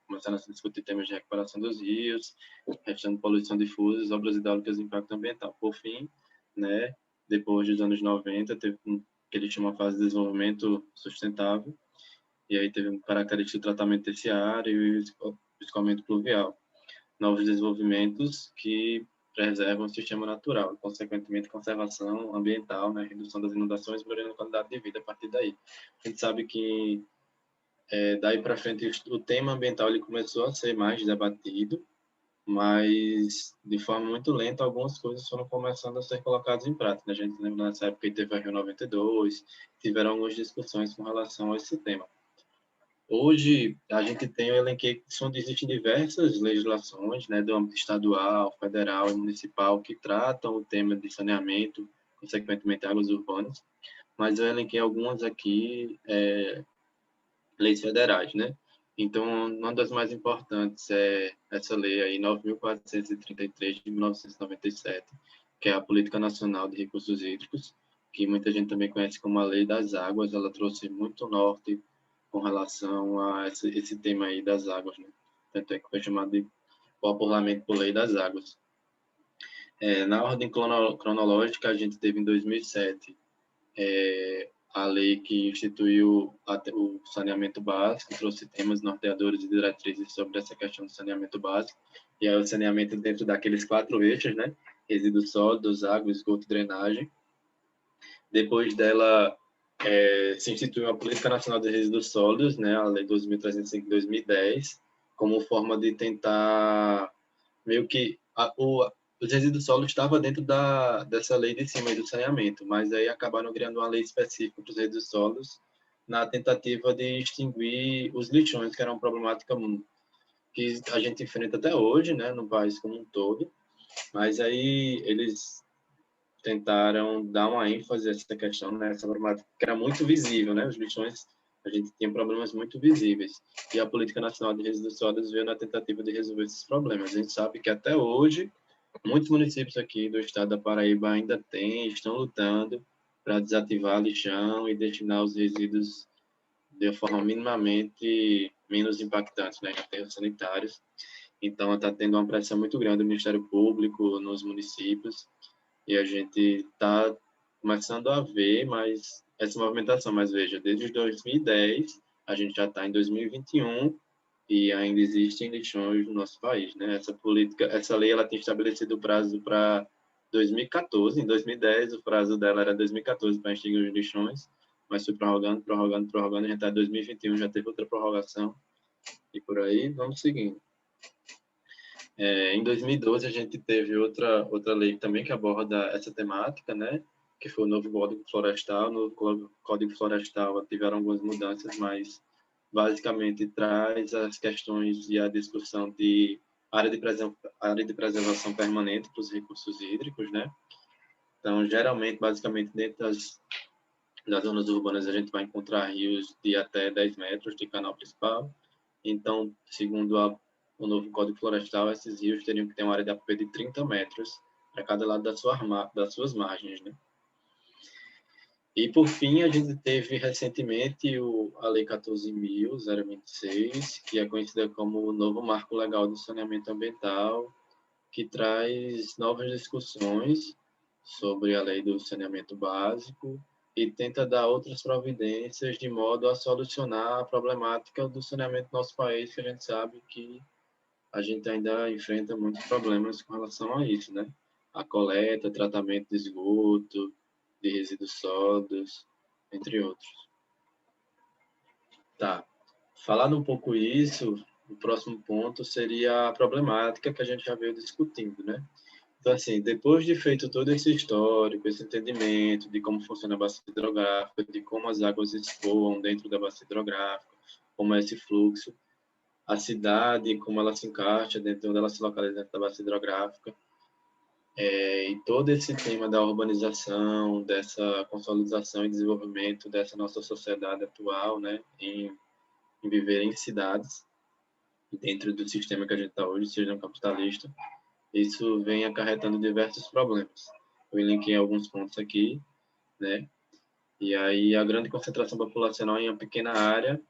começaram a se discutir temas de recuperação dos rios, questão de poluição difusa, obras hidráulicas e impacto ambiental. Por fim, né, depois dos anos 90, teve que ele chama a fase de desenvolvimento sustentável, e aí teve característica de tratamento terciário e escoamento pluvial. Novos desenvolvimentos que preservam o sistema natural, consequentemente conservação ambiental, né, redução das inundações e melhorando a qualidade de vida a partir daí. A gente sabe que daí para frente o tema ambiental ele começou a ser mais debatido, mas de forma muito lenta algumas coisas foram começando a ser colocadas em prática. A gente lembra nessa época que teve a Rio 92, tiveram algumas discussões com relação a esse tema. Hoje, a gente tem, eu elenquei, existem diversas legislações, né, do âmbito estadual, federal e municipal que tratam o tema de saneamento, consequentemente águas urbanas, mas eu elenquei algumas aqui, leis federais, né? Então, uma das mais importantes é essa lei aí, 9.433 de 1997, que é a Política Nacional de Recursos Hídricos, que muita gente também conhece como a Lei das Águas. Ela trouxe muito norte com relação a esse tema aí das águas, né? Tanto é que foi chamado de popularmente por Lei das Águas. Na ordem cronológica, a gente teve em 2007 a lei que instituiu o saneamento básico, trouxe temas norteadores e diretrizes sobre essa questão do saneamento básico, e aí o saneamento dentro daqueles 4 eixos, né? Resíduos sólidos, água, esgoto e drenagem. Depois dela, se instituiu a Política Nacional de Resíduos Sólidos, né? A Lei 2.305 de 2010, como forma de tentar meio que os resíduos sólidos estavam dentro dessa lei de cima aí do saneamento, mas aí acabaram criando uma lei específica para os resíduos sólidos na tentativa de extinguir os lixões, que era uma problemática que a gente enfrenta até hoje, né, no país como um todo, mas aí eles tentaram dar uma ênfase a essa questão, né, essa problemática que era muito visível, né, os lixões, a gente tinha problemas muito visíveis, e a Política Nacional de Resíduos Sólidos veio na tentativa de resolver esses problemas. A gente sabe que até hoje muitos municípios aqui do estado da Paraíba ainda estão lutando para desativar lixão e destinar os resíduos de forma minimamente menos impactante, né, em aterros sanitários. Então, está tendo uma pressão muito grande do Ministério Público nos municípios, e a gente está começando a ver mais essa movimentação. Mas veja, desde 2010, a gente já está em 2021, e ainda existem lixões no nosso país, né? Essa lei, ela tem estabelecido o prazo para 2014. Em 2010, o prazo dela era 2014 para extinguir os lixões, mas foi prorrogando, a gente está em 2021, já teve outra prorrogação, e por aí vamos seguindo. Em 2012, a gente teve outra lei também que aborda essa temática, né? Que foi o novo Código Florestal. No Código Florestal tiveram algumas mudanças, mas basicamente traz as questões e a discussão de área de preservação permanente para os recursos hídricos, né? Então, geralmente, basicamente, dentro das zonas urbanas, a gente vai encontrar rios de até 10 metros de canal principal. Então, segundo o novo Código Florestal, esses rios teriam que ter uma área de APP de 30 metros para cada lado das suas margens, né? E, por fim, a gente teve recentemente a Lei 14.026, que é conhecida como o novo Marco Legal do Saneamento Ambiental, que traz novas discussões sobre a lei do saneamento básico e tenta dar outras providências de modo a solucionar a problemática do saneamento do nosso país, que a gente sabe que a gente ainda enfrenta muitos problemas com relação a isso, né? A coleta, tratamento de esgoto, de resíduos sólidos, entre outros. Tá. Falando um pouco isso, o próximo ponto seria a problemática que a gente já veio discutindo, né? Então, assim, depois de feito todo esse histórico, esse entendimento de como funciona a bacia hidrográfica, de como as águas escoam dentro da bacia hidrográfica, como é esse fluxo, a cidade, como ela se encaixa dentro, onde ela se localiza dentro da bacia hidrográfica, e todo esse tema da urbanização, dessa consolidação e desenvolvimento dessa nossa sociedade atual, né, em viver em cidades, dentro do sistema que a gente está hoje, seja um capitalista, isso vem acarretando diversos problemas. Eu elenquei alguns pontos aqui, né, e aí a grande concentração populacional em uma pequena área,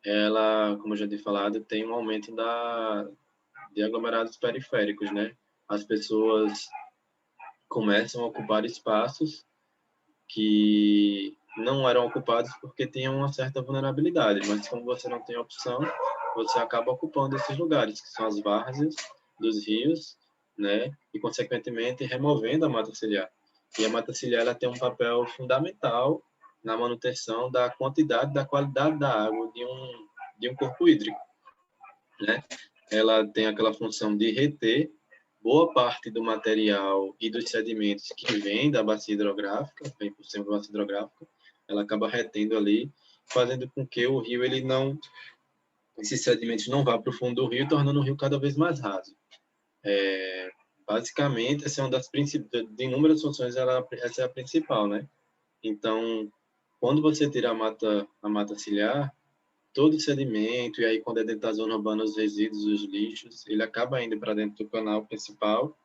ela, como eu já tinha falado, tem um aumento de aglomerados periféricos, né? As pessoas começam a ocupar espaços que não eram ocupados porque tinham uma certa vulnerabilidade, mas como você não tem opção, você acaba ocupando esses lugares, que são as várzeas dos rios, né, e consequentemente removendo a mata ciliar. E a mata ciliar ela tem um papel fundamental na manutenção da quantidade, da qualidade da água de um corpo hídrico, né? Ela tem aquela função de reter boa parte do material e dos sedimentos que vem da bacia hidrográfica, vem por cima da bacia hidrográfica, ela acaba retendo ali, fazendo com que o rio ele não, esses sedimentos não vá para o fundo do rio, tornando o rio cada vez mais raso. Basicamente, essa é uma das principais, de inúmeras funções, essa é a principal, né? Então, quando você tira a mata ciliar, todo o sedimento, e aí quando é dentro da zona urbana, os resíduos, os lixos, ele acaba indo para dentro do canal principal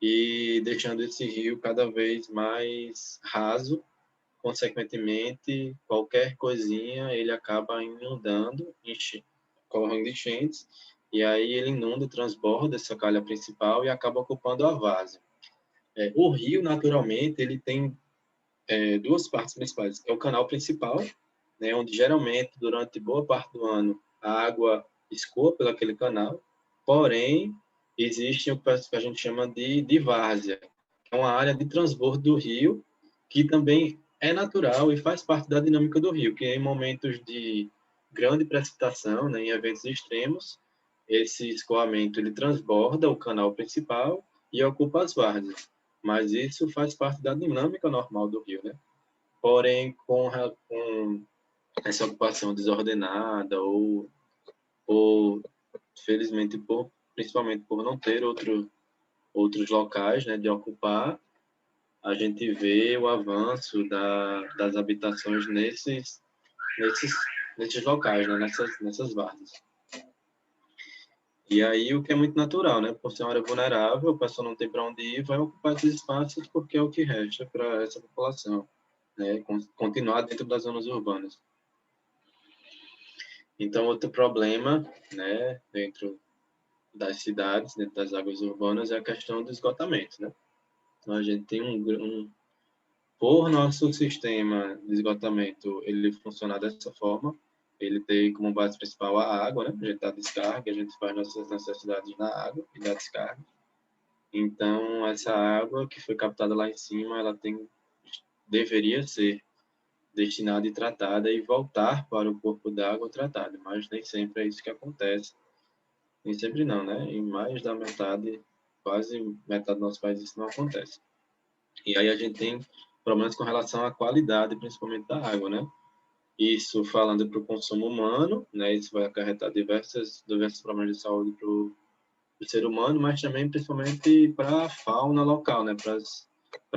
e deixando esse rio cada vez mais raso. Consequentemente, qualquer coisinha ele acaba inundando, correndo enchentes, e aí ele inunda, transborda essa calha principal e acaba ocupando a várzea. O rio, naturalmente, ele tem duas partes principais. É o canal principal, né, onde geralmente, durante boa parte do ano, a água escoa pelo aquele canal, porém, existe o que a gente chama de várzea, que é uma área de transbordo do rio, que também é natural e faz parte da dinâmica do rio, que em momentos de grande precipitação, né, em eventos extremos, esse escoamento ele transborda o canal principal e ocupa as várzeas. Mas isso faz parte da dinâmica normal do rio, né? Porém, com essa ocupação desordenada ou felizmente, principalmente por não ter outros locais, né, de ocupar, a gente vê o avanço das habitações nesses locais, né, nessas várzeas. E aí, o que é muito natural, né? Por ser uma área vulnerável, a pessoa não tem para onde ir, vai ocupar esses espaços porque é o que resta para essa população, né? Continuar dentro das zonas urbanas. Então, outro problema, né, dentro das cidades, dentro das águas urbanas, é a questão do esgotamento, né? Então, a gente tem por nosso sistema de esgotamento, ele funciona dessa forma, ele tem como base principal a água, né? A gente dá descarga, a gente faz nossas necessidades na água e dá descarga. Então, essa água que foi captada lá em cima, deveria ser destinada e tratada e voltar para o corpo d'água tratada, mas nem sempre é isso que acontece. Nem sempre não, né? Em mais da metade, quase metade do nosso país, isso não acontece. E aí a gente tem problemas com relação à qualidade, principalmente da água, né? Isso falando para o consumo humano, né? Isso vai acarretar diversos problemas de saúde para o ser humano, mas também principalmente para a fauna local, né? Para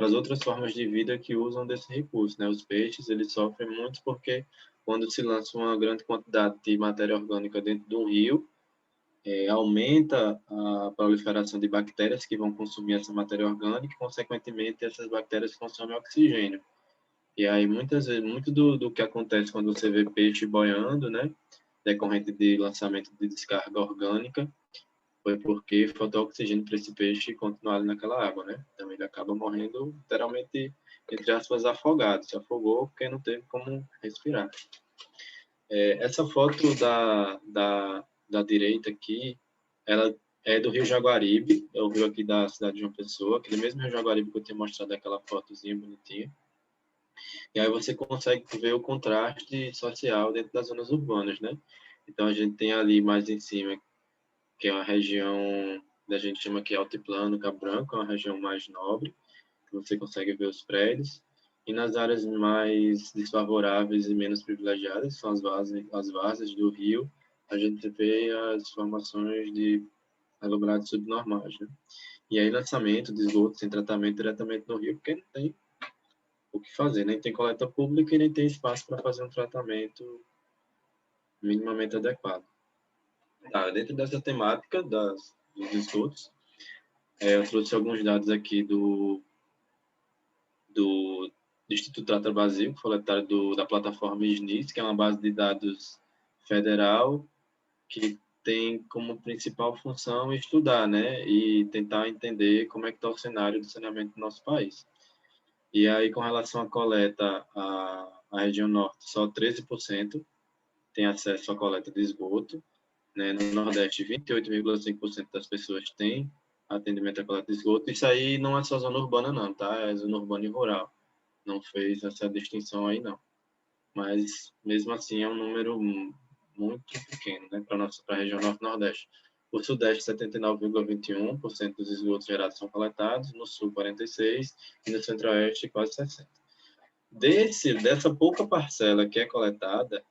as outras formas de vida que usam desse recurso, né? Os peixes, eles sofrem muito porque quando se lança uma grande quantidade de matéria orgânica dentro de um rio, aumenta a proliferação de bactérias que vão consumir essa matéria orgânica e, consequentemente, essas bactérias consomem oxigênio. E aí, muitas vezes, muito do que acontece quando você vê peixe boiando, né, decorrente de lançamento de descarga orgânica, foi porque faltou oxigênio para esse peixe continuar ali naquela água, né? Então, ele acaba morrendo, literalmente, entre aspas, afogado. Se afogou porque não teve como respirar. Essa foto da direita aqui, ela é do Rio Jaguaribe, é o rio aqui da cidade de João Pessoa, aquele mesmo Rio Jaguaribe que eu tinha mostrado aquela fotozinha bonitinha. E aí você consegue ver o contraste social dentro das zonas urbanas, né? Então a gente tem ali mais em cima, que é uma região que a gente chama aqui Altiplano, Cabo Branco, é uma região mais nobre, que você consegue ver os prédios. E nas áreas mais desfavoráveis e menos privilegiadas, são as várzeas do rio, a gente vê as formações de aglomerados subnormais, né? E aí lançamento de esgoto sem tratamento diretamente no rio, porque não tem o que fazer, nem tem coleta pública e nem tem espaço para fazer um tratamento minimamente adequado. Dentro dessa temática dos esgotos, eu trouxe alguns dados aqui do Instituto Trata Brasil, que foi coletado da plataforma SNIS, que é uma base de dados federal que tem como principal função estudar, né, e tentar entender como é que está o cenário do saneamento do nosso país. E aí, com relação à coleta a região norte só 13% tem acesso à coleta de esgoto, né? No Nordeste, 28,5% das pessoas têm atendimento à coleta de esgoto. Isso aí não é só zona urbana, não, tá? É zona urbana e rural. Não fez essa distinção aí, não. Mas, mesmo assim, é um número muito pequeno, né? Para a região Norte-Nordeste. O Sudeste, 79,21% dos esgotos gerados são coletados, no Sul, 46%, e no Centro-Oeste, quase 60%. Dessa pouca parcela que é coletada,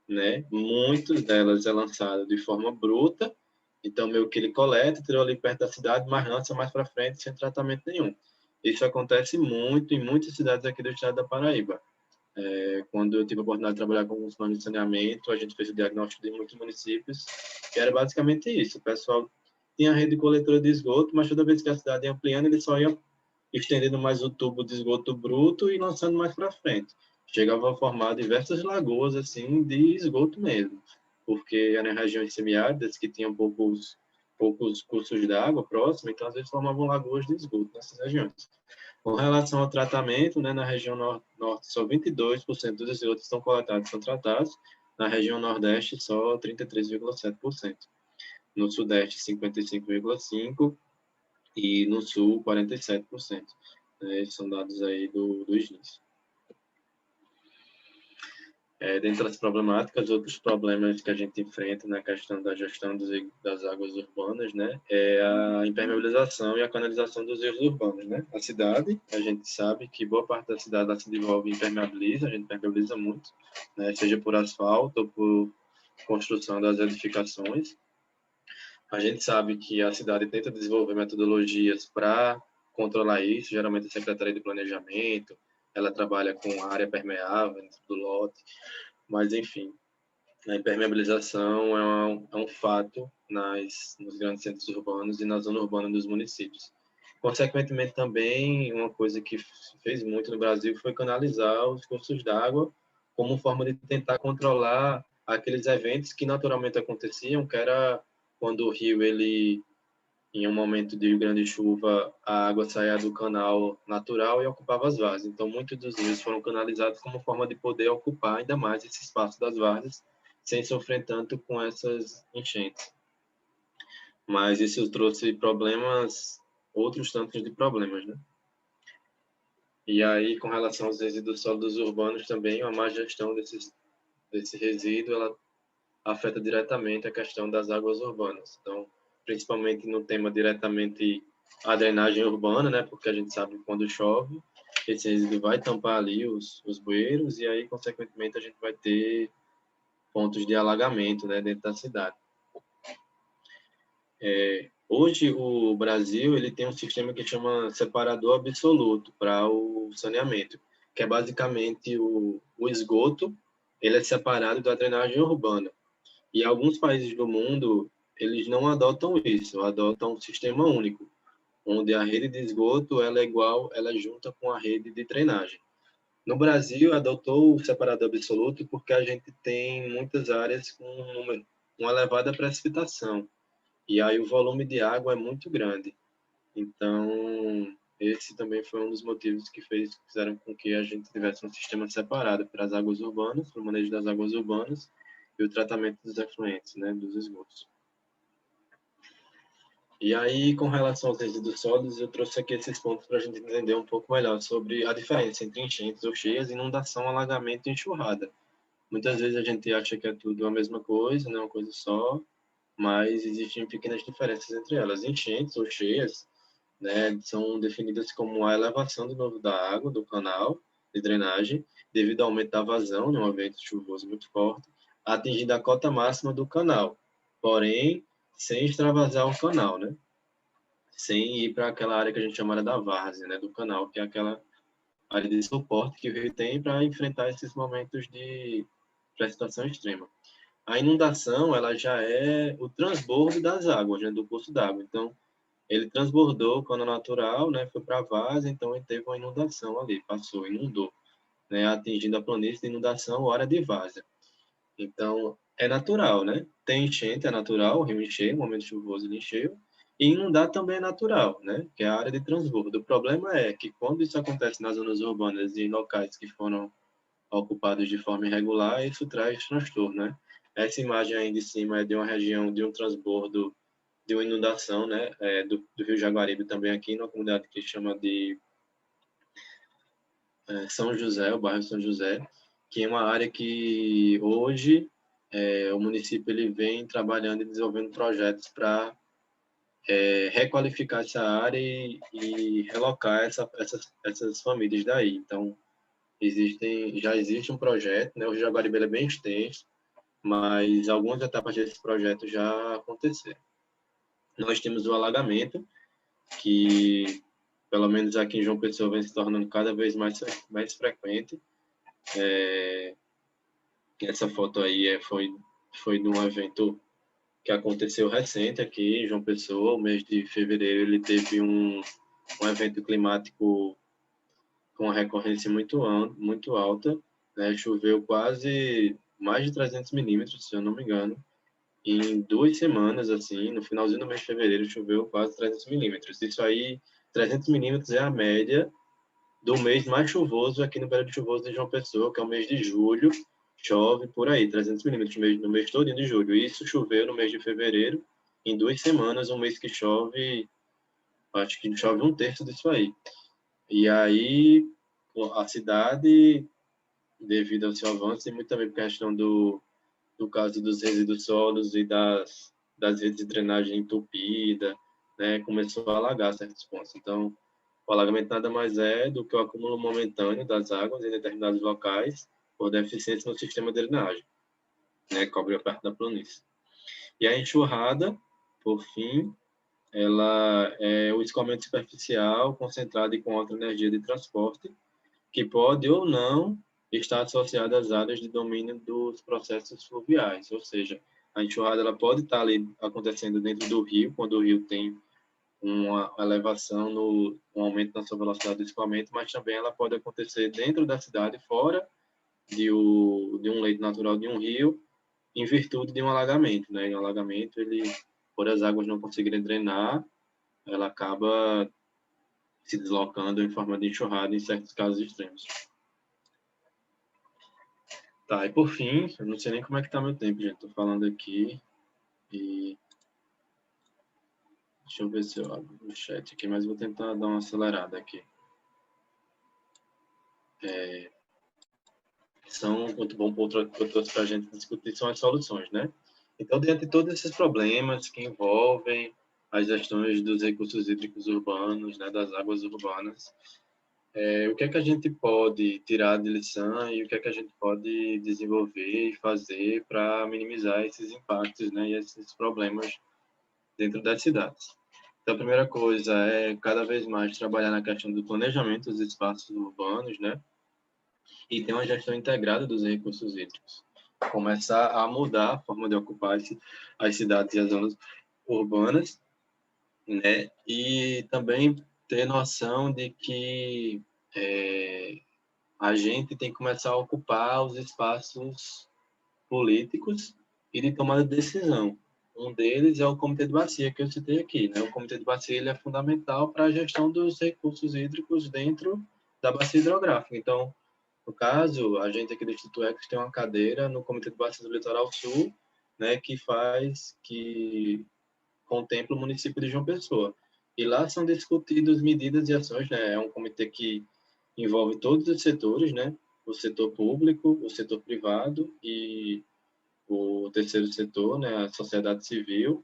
né, muitas delas é lançada de forma bruta, então meio que ele coleta, tirou ali perto da cidade, mas lança mais para frente sem tratamento nenhum. Isso acontece muito em muitas cidades aqui do estado da Paraíba. Quando eu tive a oportunidade de trabalhar com os planos de saneamento, a gente fez o diagnóstico de muitos municípios, que era basicamente isso. O pessoal tinha a rede coletora de esgoto, mas toda vez que a cidade ia ampliando, ele só ia estendendo mais o tubo de esgoto bruto e lançando mais para frente. Chegava a formar diversas lagoas assim de esgoto mesmo, porque eram regiões semiáridas que tinham poucos cursos de água próximos, então às vezes formavam lagoas de esgoto nessas regiões. Com relação ao tratamento, né, na região norte, só 22% dos esgotos estão coletados e são tratados. Na região nordeste, só 33,7%. No sudeste, 55,5%. E no sul, 47%. Esses são dados aí do SNIS. Dentre as problemáticas, outros problemas que a gente enfrenta na questão da gestão das águas urbanas, né, é a impermeabilização e a canalização dos rios urbanos, né? A cidade, a gente sabe que boa parte da cidade ela se desenvolve e impermeabiliza, a gente impermeabiliza muito, né, seja por asfalto ou por construção das edificações. A gente sabe que a cidade tenta desenvolver metodologias para controlar isso, geralmente a Secretaria de Planejamento, ela trabalha com área permeável dentro do lote, mas, enfim, a impermeabilização é um fato nos grandes centros urbanos e na zona urbana dos municípios. Consequentemente, também, uma coisa que fez muito no Brasil foi canalizar os cursos d'água como forma de tentar controlar aqueles eventos que naturalmente aconteciam, que era quando o rio, ele, em um momento de grande chuva, a água saía do canal natural e ocupava as várzeas. Então, muitos dos rios foram canalizados como forma de poder ocupar ainda mais esse espaço das várzeas, sem sofrer tanto com essas enchentes. Mas isso trouxe problemas, outros tantos de problemas, né? E aí, com relação aos resíduos sólidos urbanos também, a má gestão desse resíduo, ela afeta diretamente a questão das águas urbanas. Então, principalmente no tema diretamente a drenagem urbana, né? Porque a gente sabe que quando chove, esse resíduo vai tampar ali os bueiros e aí, consequentemente, a gente vai ter pontos de alagamento, né, dentro da cidade. Hoje, o Brasil ele tem um sistema que chama separador absoluto para o saneamento, que é basicamente o esgoto, ele é separado da drenagem urbana. E alguns países do mundo, eles não adotam isso, adotam um sistema único, onde a rede de esgoto ela é igual, ela é junta com a rede de drenagem. No Brasil, adotou o separador absoluto porque a gente tem muitas áreas com uma elevada precipitação. E aí o volume de água é muito grande. Então, esse também foi um dos motivos que fizeram com que a gente tivesse um sistema separado para as águas urbanas, para o manejo das águas urbanas e o tratamento dos efluentes, né, dos esgotos. E aí, com relação aos resíduos sólidos, eu trouxe aqui esses pontos para a gente entender um pouco melhor sobre a diferença entre enchentes ou cheias, inundação, alagamento e enxurrada. Muitas vezes a gente acha que é tudo a mesma coisa, né, uma coisa só, mas existem pequenas diferenças entre elas. Enchentes ou cheias, né, são definidas como a elevação do nível da água do canal de drenagem devido ao aumento da vazão em um evento chuvoso muito forte, atingindo a cota máxima do canal, porém sem extravasar o canal, né? Sem ir para aquela área que a gente chama da várzea, né, do canal, que é aquela área de suporte que o rio tem para enfrentar esses momentos de precipitação extrema. A inundação, ela já é o transbordo das águas, né, do curso d'água. Então, ele transbordou o cano natural, né, foi para a várzea, então ele teve uma inundação ali, passou, inundou, né, atingindo a planície de inundação, hora de várzea. Então, é natural, né? Tem enchente, é natural, o rio encheu, momento chuvoso ele encheu, e inundar também é natural, né? Que é a área de transbordo. O problema é que quando isso acontece nas zonas urbanas e em locais que foram ocupados de forma irregular, e isso traz transtorno, né? Essa imagem aí de cima é de uma região de um transbordo, de uma inundação, né? Do Rio Jaguaribe, também aqui numa comunidade que chama de São José, o bairro São José, que é uma área que hoje o município ele vem trabalhando e desenvolvendo projetos para requalificar essa área e relocar essas famílias daí. Então, já existe um projeto, né? O Jaguaribe é bem extenso, mas algumas etapas desse projeto já aconteceram. Nós temos o alagamento, que, pelo menos aqui em João Pessoa, vem se tornando cada vez mais frequente. Essa foto aí foi de um evento que aconteceu recente aqui em João Pessoa. O mês de fevereiro ele teve um evento climático com uma recorrência muito alta, né? Choveu quase mais de 300 milímetros, se eu não me engano. Em 2 semanas, assim, no finalzinho do mês de fevereiro, choveu quase 300 milímetros. Isso aí, 300 milímetros é a média do mês mais chuvoso aqui no período chuvoso de João Pessoa, que é o mês de julho. Chove por aí, 300 milímetros no mês todo de julho. Isso choveu no mês de fevereiro. Em 2 semanas, um mês que chove, acho que chove 1/3 disso aí. E aí, a cidade, devido ao seu avanço, e muito também por questão do caso dos resíduos sólidos e das redes de drenagem entupida, né, começou a alagar certos pontos. Então, o alagamento nada mais é do que o acúmulo momentâneo das águas em determinados locais por deficiência no sistema de drenagem, né, que cobre a parte da planície. E a enxurrada, por fim, ela é o escoamento superficial concentrado e com alta energia de transporte, que pode ou não estar associado às áreas de domínio dos processos fluviais, ou seja, a enxurrada ela pode estar ali acontecendo dentro do rio, quando o rio tem uma elevação, um aumento na sua velocidade de escoamento, mas também ela pode acontecer dentro da cidade, fora de um leito natural de um rio, em virtude de um alagamento, né? E o alagamento, por as águas não conseguirem drenar, ela acaba se deslocando em forma de enxurrada em certos casos extremos. Tá, e por fim, eu não sei nem como é que tá meu tempo, gente. Tô falando aqui e... Deixa eu ver se eu abro o chat aqui, mas vou tentar dar uma acelerada aqui. Outro ponto para a gente discutir são as soluções, né? Então, diante de todos esses problemas que envolvem as gestões dos recursos hídricos urbanos, né, das águas urbanas, o que é que a gente pode tirar de lição e o que é que a gente pode desenvolver e fazer para minimizar esses impactos, né, e esses problemas dentro das cidades? Então, a primeira coisa é cada vez mais trabalhar na questão do planejamento dos espaços urbanos, né, e ter uma gestão integrada dos recursos hídricos. Começar a mudar a forma de ocupar as cidades e as zonas urbanas, né, e também ter noção de que a gente tem que começar a ocupar os espaços políticos e de tomada de decisão. Um deles é o Comitê de Bacia, que eu citei aqui, né? O Comitê de Bacia ele é fundamental para a gestão dos recursos hídricos dentro da bacia hidrográfica. Então, no caso, a gente aqui do Instituto Ecos tem uma cadeira no Comitê de Bacia do Litoral Sul, né, que contempla o município de João Pessoa. E lá são discutidas medidas e ações, né? É um comitê que envolve todos os setores, né? O setor público, o setor privado e o terceiro setor, né? A sociedade civil.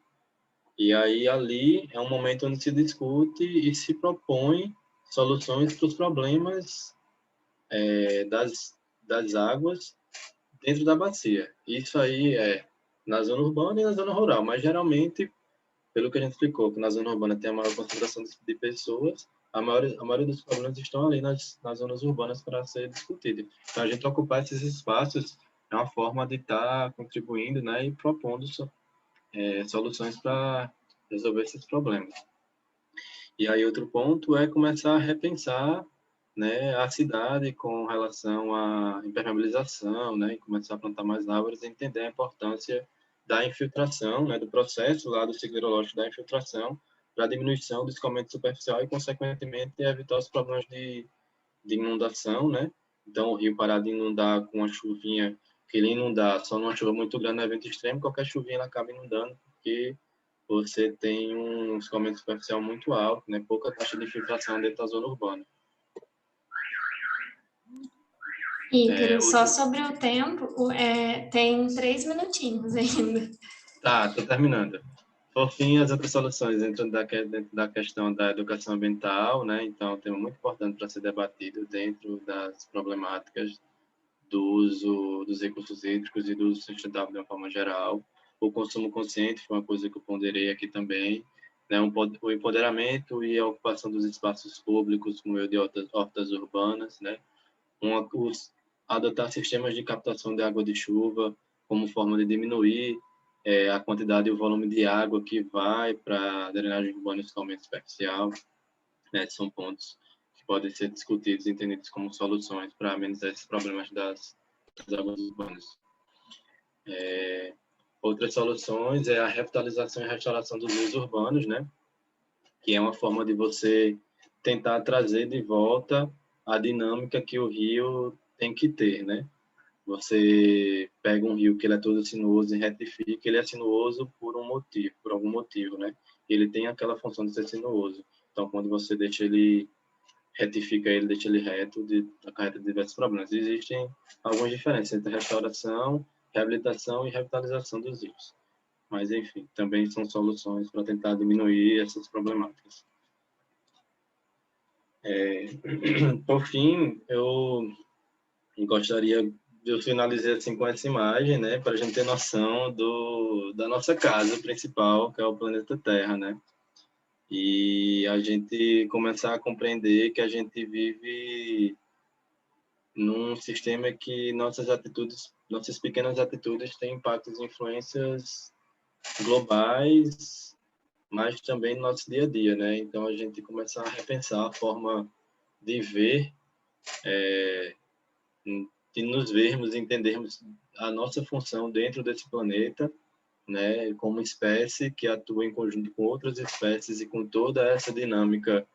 E aí ali é um momento onde se discute e se propõe soluções para os problemas das águas dentro da bacia. Isso aí é na zona urbana e na zona rural, mas geralmente, pelo que a gente explicou, que na zona urbana tem a maior concentração de pessoas, a maioria dos problemas estão ali nas zonas urbanas para ser discutido. Então, a gente ocupar esses espaços é uma forma de estar contribuindo, né, e propondo soluções para resolver esses problemas. E aí, outro ponto é começar a repensar, né, a cidade com relação à impermeabilização, né, e começar a plantar mais árvores e entender a importância da infiltração, né, do processo lá do ciclo hidrológico da infiltração para a diminuição do escoamento superficial e, consequentemente, evitar os problemas de inundação, né, Então, o rio parar de inundar com uma chuvinha, que ele inundar só numa chuva muito grande, no evento extremo, qualquer chuvinha ela acaba inundando, porque você tem um escoamento superficial muito alto, né? Pouca taxa de infiltração dentro da zona urbana. Ícaro, só sobre o tempo, tem 3 minutinhos ainda. Tá, estou terminando. Por fim, as outras soluções dentro da questão da educação ambiental, né? Então, é um tema muito importante para ser debatido dentro das problemáticas do uso dos recursos hídricos e do uso sustentável de uma forma geral. O consumo consciente foi uma coisa que eu ponderei aqui também, né? O empoderamento e a ocupação dos espaços públicos, como eu de hortas urbanas, né? Adotar sistemas de captação de água de chuva como forma de diminuir a quantidade e o volume de água que vai para a drenagem urbana e escoamento superficial, né? São pontos que podem ser discutidos e entendidos como soluções para amenizar esses problemas das águas urbanas. Outras soluções é a revitalização e restauração dos rios urbanos, né? Que é uma forma de você tentar trazer de volta a dinâmica que o rio tem que ter, né? Você pega um rio que ele é todo sinuoso e retifica, ele é sinuoso por algum motivo, né? Ele tem aquela função de ser sinuoso. Então, quando você deixa ele, retifica ele, deixa ele reto, acarreta diversos problemas. Existem algumas diferenças entre restauração, reabilitação e revitalização dos rios. Mas, enfim, também são soluções para tentar diminuir essas problemáticas. Por fim, eu gostaria eu finalizei assim com essa imagem, né, para a gente ter noção da nossa casa principal, que é o planeta Terra, né? E a gente começar a compreender que a gente vive num sistema que nossas pequenas atitudes têm impactos e influências globais, mas também no nosso dia a dia, né? Então a gente começar a repensar a forma de ver, de nos vermos e entendermos a nossa função dentro desse planeta, né, como espécie que atua em conjunto com outras espécies e com toda essa dinâmica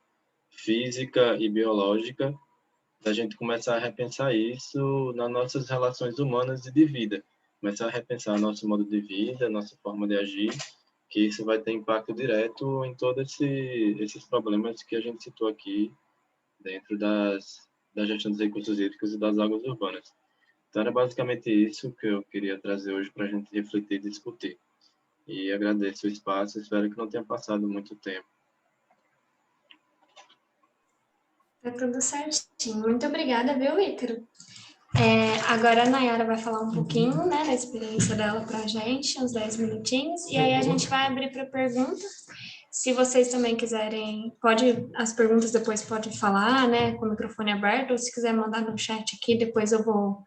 física e biológica, a gente começar a repensar isso nas nossas relações humanas e de vida, começar a repensar nosso modo de vida, nossa forma de agir, que isso vai ter impacto direto em todos esses problemas que a gente citou aqui dentro da gestão dos recursos hídricos e das águas urbanas. Então, era basicamente isso que eu queria trazer hoje para a gente refletir e discutir. E agradeço o espaço, espero que não tenha passado muito tempo. Tá tudo certinho. Muito obrigada, viu, Ícaro? Agora a Nayara vai falar um pouquinho, né, da experiência dela para a gente, uns 10 minutinhos, e aí a gente vai abrir para perguntas. Se vocês também quiserem, as perguntas depois podem falar, né, com o microfone aberto, ou se quiser mandar no chat aqui, depois eu vou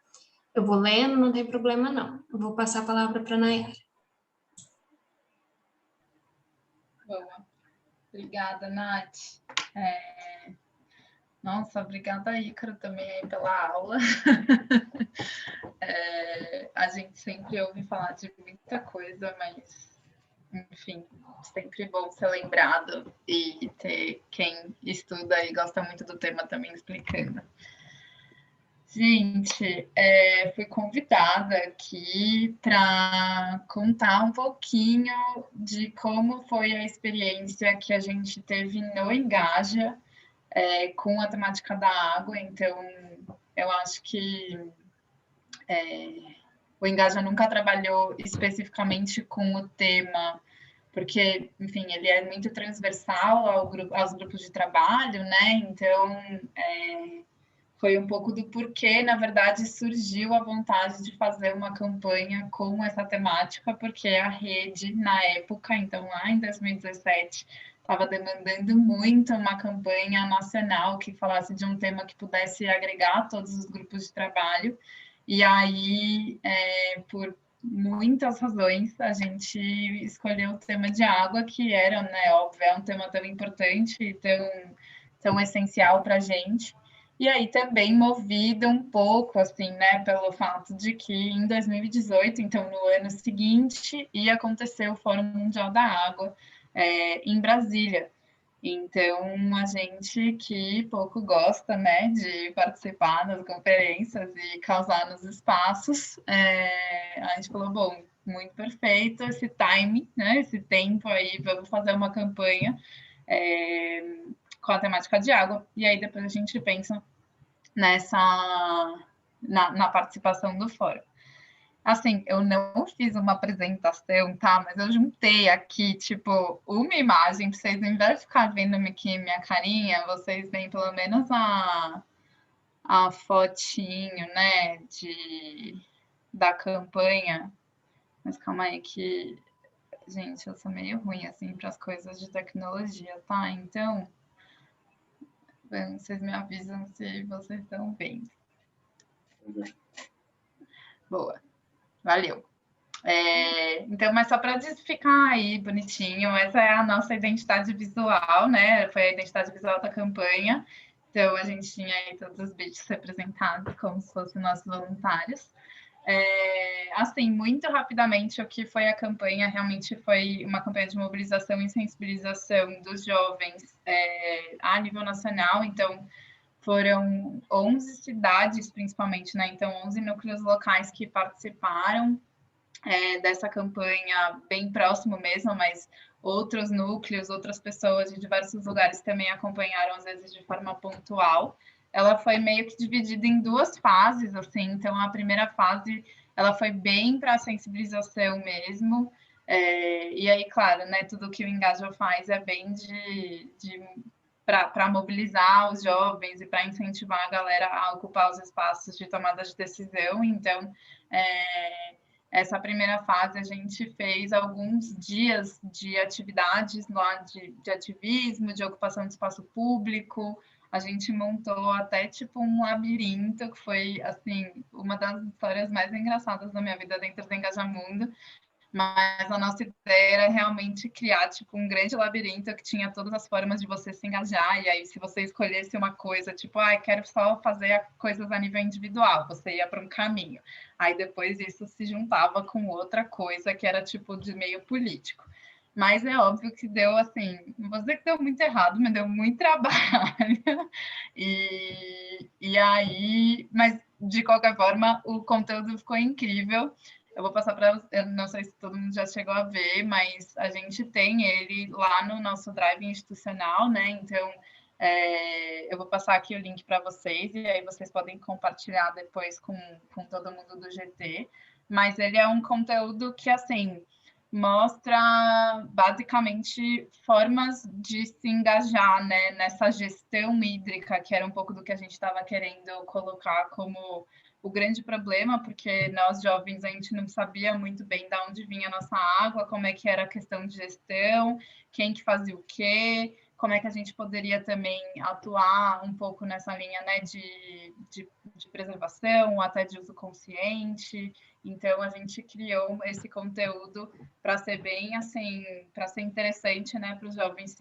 lendo, não tem problema não. Eu vou passar a palavra para a Nayara. Boa. Obrigada, Nath. Nossa, obrigada, Ícaro, também aí pela aula. A gente sempre ouve falar de muita coisa, mas, enfim, sempre bom ser lembrado e ter quem estuda e gosta muito do tema também explicando. Gente, fui convidada aqui para contar um pouquinho de como foi a experiência que a gente teve no Engaja com a temática da água. Então, eu acho que o Engaja nunca trabalhou especificamente com o tema, porque, enfim, ele é muito transversal aos grupos de trabalho, né? Então, foi um pouco do porquê, na verdade, surgiu a vontade de fazer uma campanha com essa temática, porque a rede, na época, então lá em 2017, estava demandando muito uma campanha nacional que falasse de um tema que pudesse agregar todos os grupos de trabalho. E aí, por muitas razões, a gente escolheu o tema de água, que era, né, óbvio, é um tema tão importante e tão essencial para a gente. E aí também movida um pouco, assim, né, pelo fato de que em 2018, então no ano seguinte, ia acontecer o Fórum Mundial da Água em Brasília. Então, a gente que pouco gosta, né, de participar das conferências e causar nos espaços, a gente falou, bom, muito perfeito esse time, né, esse tempo aí, vamos fazer uma campanha com a temática de água. E aí depois a gente pensa na participação do fórum. Assim, eu não fiz uma apresentação, tá? Mas eu juntei aqui, tipo, uma imagem, para vocês, ao invés de ficar vendo aqui minha carinha, vocês veem pelo menos a fotinho, né, da campanha. Mas calma aí que, gente, eu sou meio ruim, assim, para as coisas de tecnologia, tá? Então, vocês me avisam se vocês estão vendo. Boa, valeu. Então, mas só para ficar aí bonitinho, essa é a nossa identidade visual, né? Foi a identidade visual da campanha. Então, a gente tinha aí todos os bichos representados como se fossem nossos voluntários. Assim, muito rapidamente, o que foi a campanha realmente foi uma campanha de mobilização e sensibilização dos jovens a nível nacional. Então, foram 11 cidades, principalmente, né? Então, 11 núcleos locais que participaram dessa campanha, bem próximo mesmo, mas outros núcleos, outras pessoas de diversos lugares também acompanharam, às vezes de forma pontual. Ela foi meio que dividida em duas fases, assim, então a primeira fase ela foi bem para a sensibilização mesmo, e aí, claro, né, tudo que o Engaja faz é bem para mobilizar os jovens e para incentivar a galera a ocupar os espaços de tomada de decisão. Então, essa primeira fase a gente fez alguns dias de atividades lá de ativismo, de ocupação de espaço público. A gente montou até tipo um labirinto, que foi assim uma das histórias mais engraçadas da minha vida dentro do Engajamundo. Mas a nossa ideia era realmente criar tipo um grande labirinto que tinha todas as formas de você se engajar, e aí se você escolhesse uma coisa, tipo, quero só fazer coisas a nível individual, você ia para um caminho. Aí depois isso se juntava com outra coisa que era tipo de meio político. Mas é óbvio que deu assim, não vou dizer que deu muito errado, mas deu muito trabalho. E aí, mas de qualquer forma, o conteúdo ficou incrível. Eu vou passar para, eu não sei se todo mundo já chegou a ver, mas a gente tem ele lá no nosso Drive institucional, né? Então, eu vou passar aqui o link para vocês e aí vocês podem compartilhar depois com todo mundo do GT. Mas ele é um conteúdo que, assim, mostra basicamente formas de se engajar, né, nessa gestão hídrica, que era um pouco do que a gente estava querendo colocar como o grande problema, porque nós jovens a gente não sabia muito bem de onde vinha a nossa água, como é que era a questão de gestão, quem que fazia o quê, como é que a gente poderia também atuar um pouco nessa linha, né, de preservação, até de uso consciente. Então a gente criou esse conteúdo para ser bem assim, para ser interessante, né, para os jovens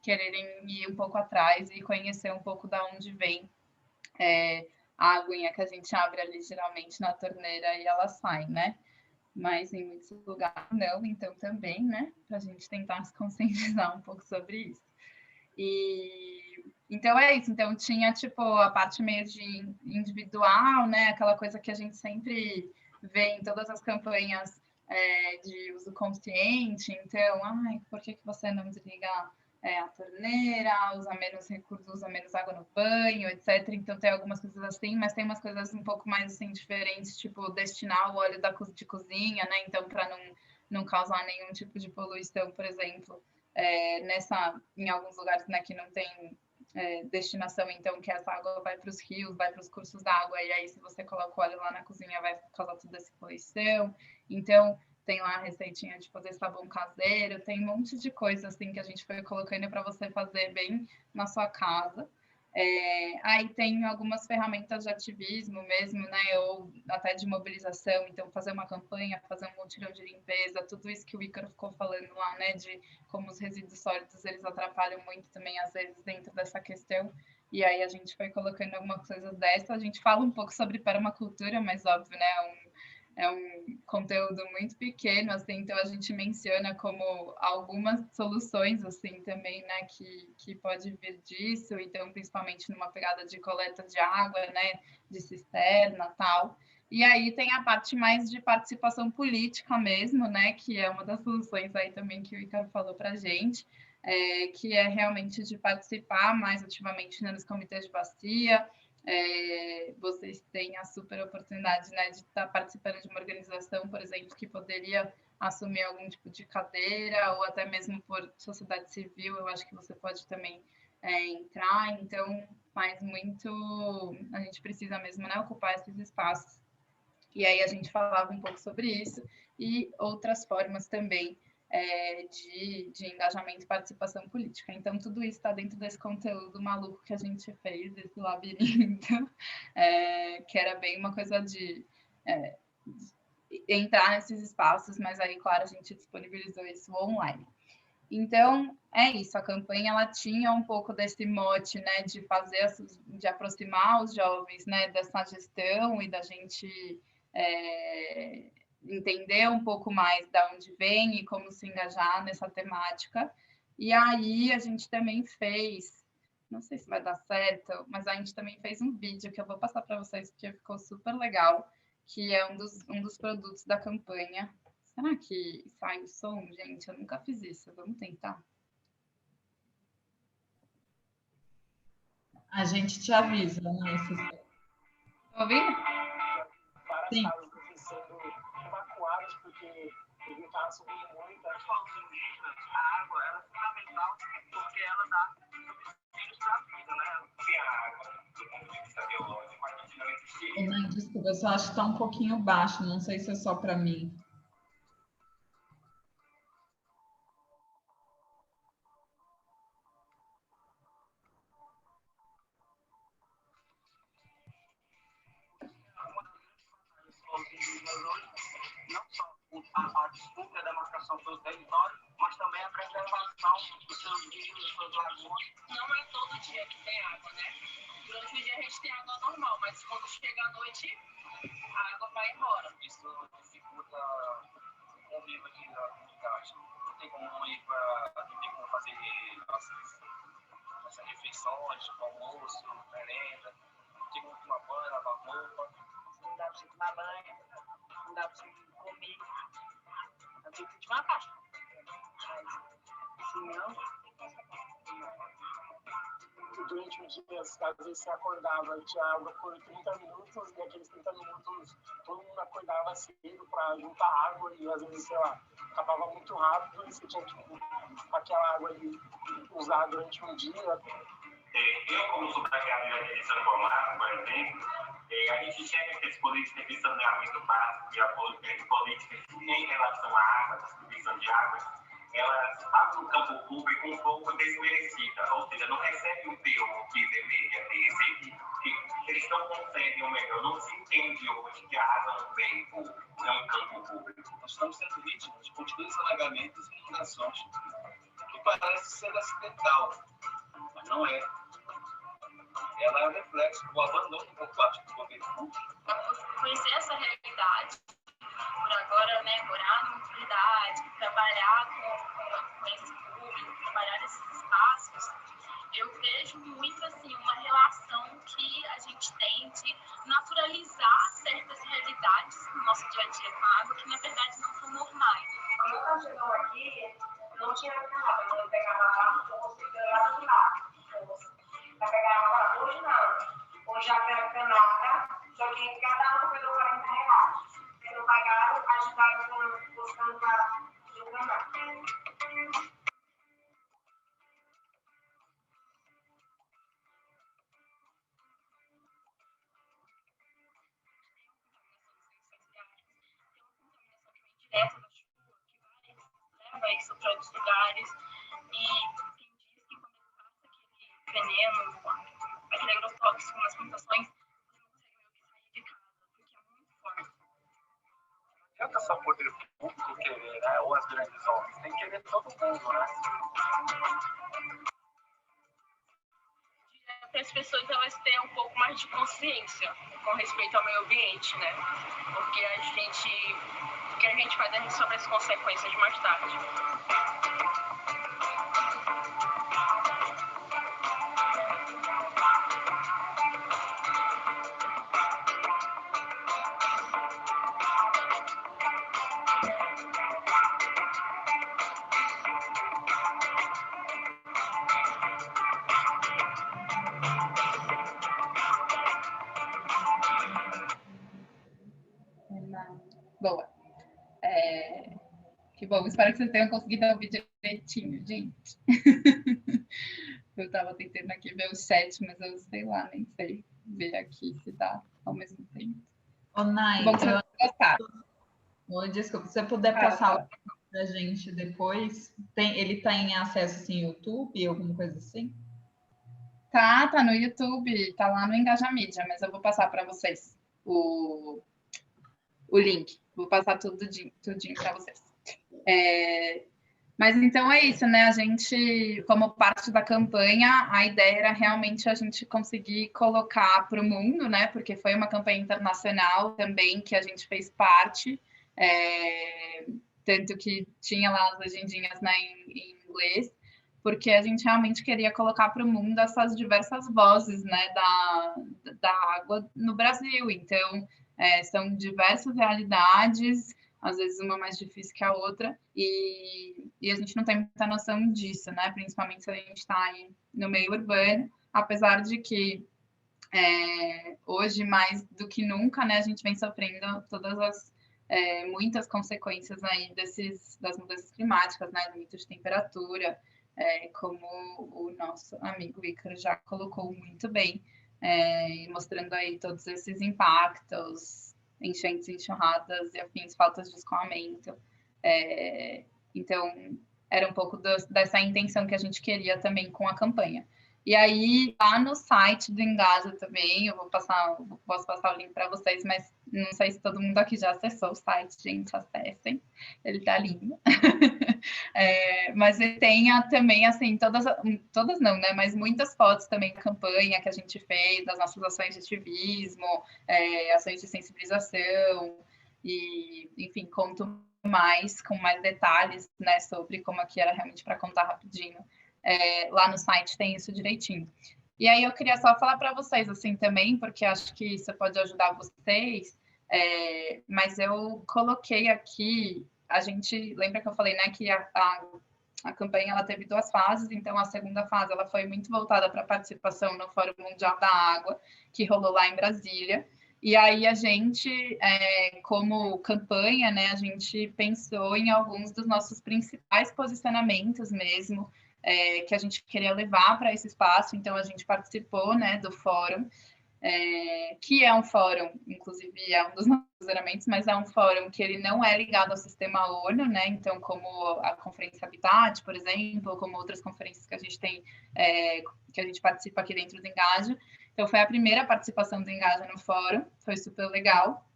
quererem ir um pouco atrás e conhecer um pouco da onde vem a aguinha que a gente abre ali geralmente na torneira e ela sai, né? Mas em muitos lugares não, então também, né? Para a gente tentar se conscientizar um pouco sobre isso. E então é isso. Então tinha tipo a parte meio de individual, né? Aquela coisa que a gente sempre vê em todas as campanhas de uso consciente. Então, por que você não desliga a torneira, usa menos recursos, usa menos água no banho, etc. Então tem algumas coisas assim, mas tem umas coisas um pouco mais assim diferentes, tipo destinar o óleo de cozinha, né? Então para não causar nenhum tipo de poluição, por exemplo, em alguns lugares, né, que não tem destinação, então que essa água vai para os rios, vai para os cursos d'água, e aí se você coloca o óleo lá na cozinha vai causar toda essa poluição. Então tem lá a receitinha de fazer sabão caseiro, tem um monte de coisa assim que a gente foi colocando para você fazer bem na sua casa. Aí tem algumas ferramentas de ativismo mesmo, né, ou até de mobilização, então fazer uma campanha, fazer um mutirão de limpeza, tudo isso que o Ícaro ficou falando lá, né, de como os resíduos sólidos eles atrapalham muito também às vezes dentro dessa questão. E aí a gente foi colocando algumas coisas dessa. A gente fala um pouco sobre permacultura, mas óbvio, né, é um conteúdo muito pequeno, assim, então a gente menciona como algumas soluções, assim, também, né, que pode vir disso, então, principalmente numa pegada de coleta de água, né, de cisterna, tal. E aí tem a parte mais de participação política mesmo, né, que é uma das soluções aí também que o Ícaro falou para a gente, que é realmente de participar mais ativamente, né, nos comitês de bacia. Vocês têm a super oportunidade, né, de estar participando de uma organização, por exemplo, que poderia assumir algum tipo de cadeira, ou até mesmo por sociedade civil, eu acho que você pode também entrar. Então, faz muito... A gente precisa mesmo, né, ocupar esses espaços. E aí a gente falava um pouco sobre isso e outras formas também de engajamento e participação política. Então, tudo isso está dentro desse conteúdo maluco que a gente fez, esse labirinto, que era bem uma coisa de entrar nesses espaços, mas aí, claro, a gente disponibilizou isso online. Então, é isso, a campanha ela tinha um pouco desse mote, né, de fazer, de aproximar os jovens, né, dessa gestão e da gente entender um pouco mais de onde vem e como se engajar nessa temática. E aí a gente também fez, não sei se vai dar certo, mas a gente também fez um vídeo que eu vou passar para vocês, porque ficou super legal, que é um dos produtos da campanha. Será que sai o som, gente? Eu nunca fiz isso. Vamos tentar. A gente te avisa, né? Tá ouvindo? Várias casas estão sendo evacuadas porque o rio está subindo muito. Os povos indígenas, a água ela é fundamental porque ela dá subsídios para a vida, né? Sem a água, do ponto de vista biológico, a gente não existiria. Desculpa, eu só acho que está um pouquinho baixo. Não sei se é só para mim. Não só a disputa e a demarcação do território, mas também a preservação dos seus rios, das suas lagoas. Não é todo dia que tem água, né? Durante o dia a gente tem água normal, mas quando chega a noite, a água vai embora. Isso dificulta o convívio aqui na comunidade. Não tem como fazer nossas refeições, tipo almoço, merenda. Não tem como tomar banho, lavar roupa. Não dá pra você tomar banho, não dá pra você comer. Eu tenho que pedir uma caixa. Se não... Durante o dia, às vezes você acordava e tinha água por 30 minutos, e aqueles 30 minutos todo mundo acordava cedo para juntar água, e às vezes, sei lá, acabava muito rápido e você tinha que, aquela água ali, usar durante um dia. Eu, como subsidiário de administração formal, por exemplo, a gente chega que esse política de saneamento básico e a política em relação à água, distribuição de água, elas passam no campo público um pouco desmerecida, ou seja, não recebe o teor que deveria ter recebido, porque eles não concedem, ou melhor, não se entende hoje que a água não vem é um campo público. Nós estamos sendo vítimas de contínuos alagamentos e inundações, que parece ser acidental, mas não é. Ela é um reflexo do abandono por parte do governo público. Conhecer essa realidade, por agora, né, morar numa comunidade, trabalhar com esse público, trabalhar nesses espaços, eu vejo muito assim uma relação que a gente tem de naturalizar certas realidades no nosso dia a dia com a água que na verdade não são normais. Quando eu estava chegando aqui, não tinha nada, quando eu pegava água, eu conseguia pegar do lado. Para pegar água hoje não. Hoje já pega canada, só que cada um pegou R$40. Se não pagaram, ajudaram buscando para o canal. Direta da chuva, que vai leva isso para outros lugares. E tem dias que quando ele passa aquele veneno, aquele agrotóxico nas plantações, você não consegue ver o que sair de casa, porque é muito forte. Não adianta só o poder público querer, né? Ou as grandes obras, tem que querer todo mundo, né? as pessoas elas tenham um pouco mais de consciência com respeito ao meio ambiente, né? Porque o que a gente faz, a gente sofre as consequências mais tarde. Boa. Que bom, espero que vocês tenham conseguido ouvir direitinho, gente. Eu estava tentando aqui ver o chat, mas eu sei lá, nem sei ver aqui se dá ao mesmo tempo. Ô, Nai, Bom, você gostar. Desculpa, se você puder passar o link pra gente depois, ele tem acesso assim, YouTube, alguma coisa assim? Tá no YouTube, tá lá no Engaja Mídia, mas eu vou passar para vocês o link. Vou passar tudinho para vocês. Mas então é isso, né? A gente, como parte da campanha, a ideia era realmente a gente conseguir colocar para o mundo, né? Porque foi uma campanha internacional também que a gente fez parte, tanto que tinha lá as legendinhas, né, em inglês, porque a gente realmente queria colocar para o mundo essas diversas vozes, né, da água no Brasil. Então, são diversas realidades, às vezes uma mais difícil que a outra, e a gente não tem muita noção disso, né? Principalmente se a gente está aí no meio urbano, apesar de que hoje, mais do que nunca, né, a gente vem sofrendo todas as muitas consequências aí das mudanças climáticas, né, aumento de temperatura, como o nosso amigo Ícaro já colocou muito bem, mostrando aí todos esses impactos, enchentes, enxurradas e afins, faltas de escoamento. Então, era um pouco dessa intenção que a gente queria também com a campanha. E aí, lá no site do Engaja também, posso passar o link para vocês, mas não sei se todo mundo aqui já acessou o site, gente, acessem, ele tá lindo. Mas ele tem também, assim, todas não, né, mas muitas fotos também da campanha que a gente fez, das nossas ações de ativismo, ações de sensibilização, e, enfim, conto com mais detalhes, né, sobre como aqui era realmente para contar rapidinho. Lá no site tem isso direitinho. E aí eu queria só falar para vocês assim também, porque acho que isso pode ajudar vocês, mas eu coloquei aqui, a gente lembra que eu falei, né, que a campanha ela teve 2 fases, então a segunda fase ela foi muito voltada para a participação no Fórum Mundial da Água, que rolou lá em Brasília. E aí a gente, como campanha, né, a gente pensou em alguns dos nossos principais posicionamentos mesmo, que a gente queria levar para esse espaço. Então a gente participou, né, do fórum, que é um fórum, inclusive é um dos nossos posicionamentos, mas é um fórum que ele não é ligado ao sistema ONU, né? Então, como a Conferência Habitat, por exemplo, como outras conferências que a gente tem, que a gente participa aqui dentro do Engaja. Então, foi a primeira participação do Engaja no fórum, foi super legal.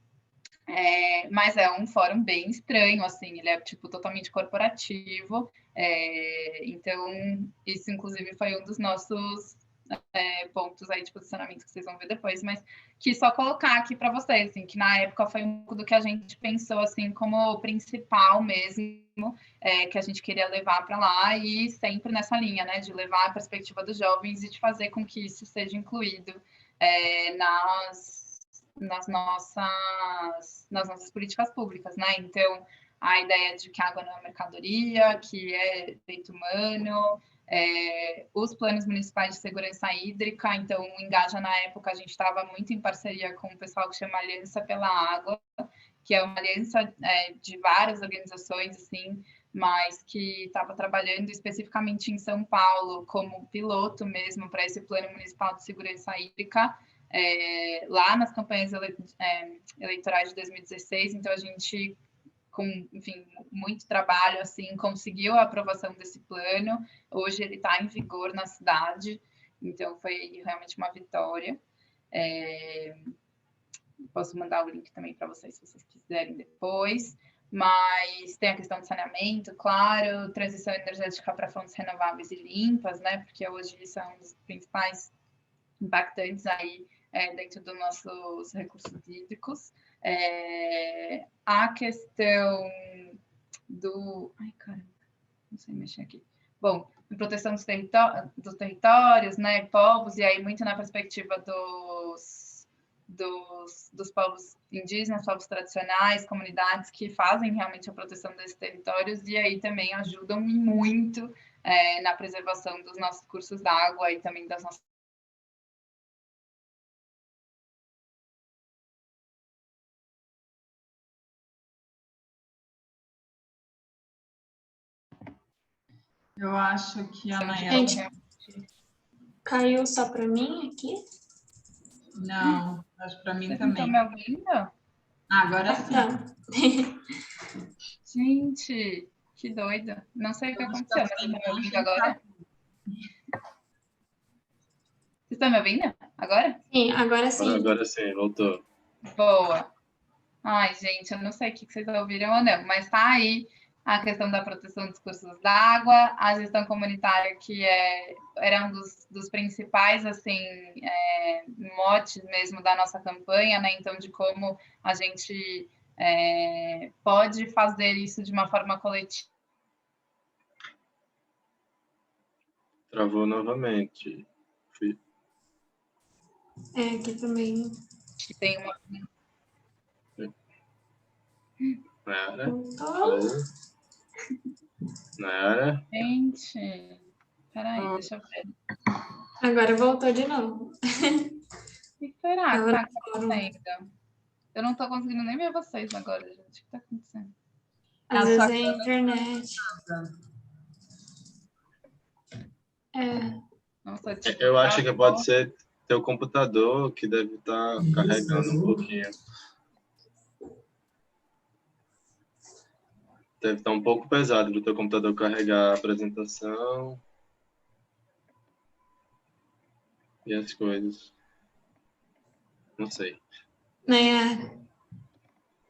Mas é um fórum bem estranho, assim, ele é, tipo, totalmente corporativo. Então, isso, inclusive, foi um dos nossos pontos aí de posicionamento que vocês vão ver depois, mas quis só colocar aqui para vocês, assim, que na época foi um pouco do que a gente pensou, assim, como principal mesmo, que a gente queria levar para lá, e sempre nessa linha, né, de levar a perspectiva dos jovens e de fazer com que isso seja incluído nas nossas políticas públicas, né? Então, a ideia de que a água não é mercadoria, que é direito humano, os planos municipais de segurança hídrica. Então, o Engaja, na época, a gente estava muito em parceria com o pessoal que chama Aliança pela Água, que é uma aliança de várias organizações, assim, mas que estava trabalhando especificamente em São Paulo como piloto mesmo para esse plano municipal de segurança hídrica, lá nas campanhas eleitorais de 2016. Então, a gente, com, enfim, muito trabalho, assim, conseguiu a aprovação desse plano. Hoje ele está em vigor na cidade, então foi realmente uma vitória. Posso mandar o link também para vocês, se vocês quiserem depois. Mas tem a questão do saneamento, claro, transição energética para fontes renováveis e limpas, né? Porque hoje isso é um dos principais impactantes aí dentro dos nossos recursos hídricos. A questão do... Ai, caramba, não sei mexer aqui. Bom, proteção dos territórios, né, povos, e aí muito na perspectiva dos povos indígenas, povos tradicionais, comunidades que fazem realmente a proteção desses territórios, e aí também ajudam muito na preservação dos nossos cursos d'água e também das nossas... Eu acho que a Nayara... Gente, caiu só para mim aqui? Não, acho que para mim Vocês também. não estão me ouvindo? Agora sim. Tá. Gente, que doido. Não sei o que aconteceu, mas vocês estão me ouvindo agora? Vocês estão me ouvindo agora? Sim, agora sim. Agora sim, voltou. Boa. Ai, gente, eu não sei o que vocês ouviram ou não, mas tá aí a questão da proteção dos cursos d'água, a gestão comunitária, que era um dos principais, assim, motes mesmo da nossa campanha, né? Então, de como a gente pode fazer isso de uma forma coletiva. Travou novamente. Aqui também. Que tem uma... Nayara? Alô? Nayara? Gente, peraí, deixa eu ver. Agora voltou de novo. O que será que está acontecendo? Eu não estou conseguindo nem ver vocês agora, gente. O que está acontecendo? Às vezes é a internet. Nossa, tipo, Eu acho que pode ser teu computador que deve estar carregando um pouquinho. Deve estar um pouco pesado do teu computador carregar a apresentação e as coisas. Não sei. Nayara.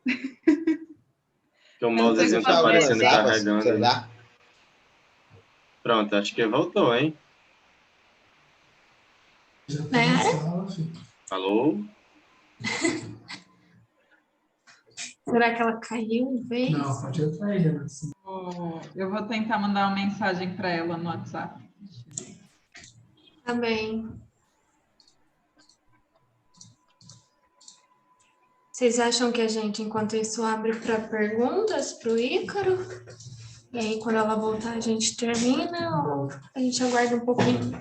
Porque o mousezinho está aparecendo carregando. Né? Pronto, acho que voltou, hein? Nayara? Alô? Será que ela caiu de vez? Não, pode entrar aí, né? Eu vou tentar mandar uma mensagem para ela no WhatsApp. Tá bem. Vocês acham que a gente, enquanto isso, abre para perguntas para o Ícaro? E aí, quando ela voltar, a gente termina ou a gente aguarda um pouquinho?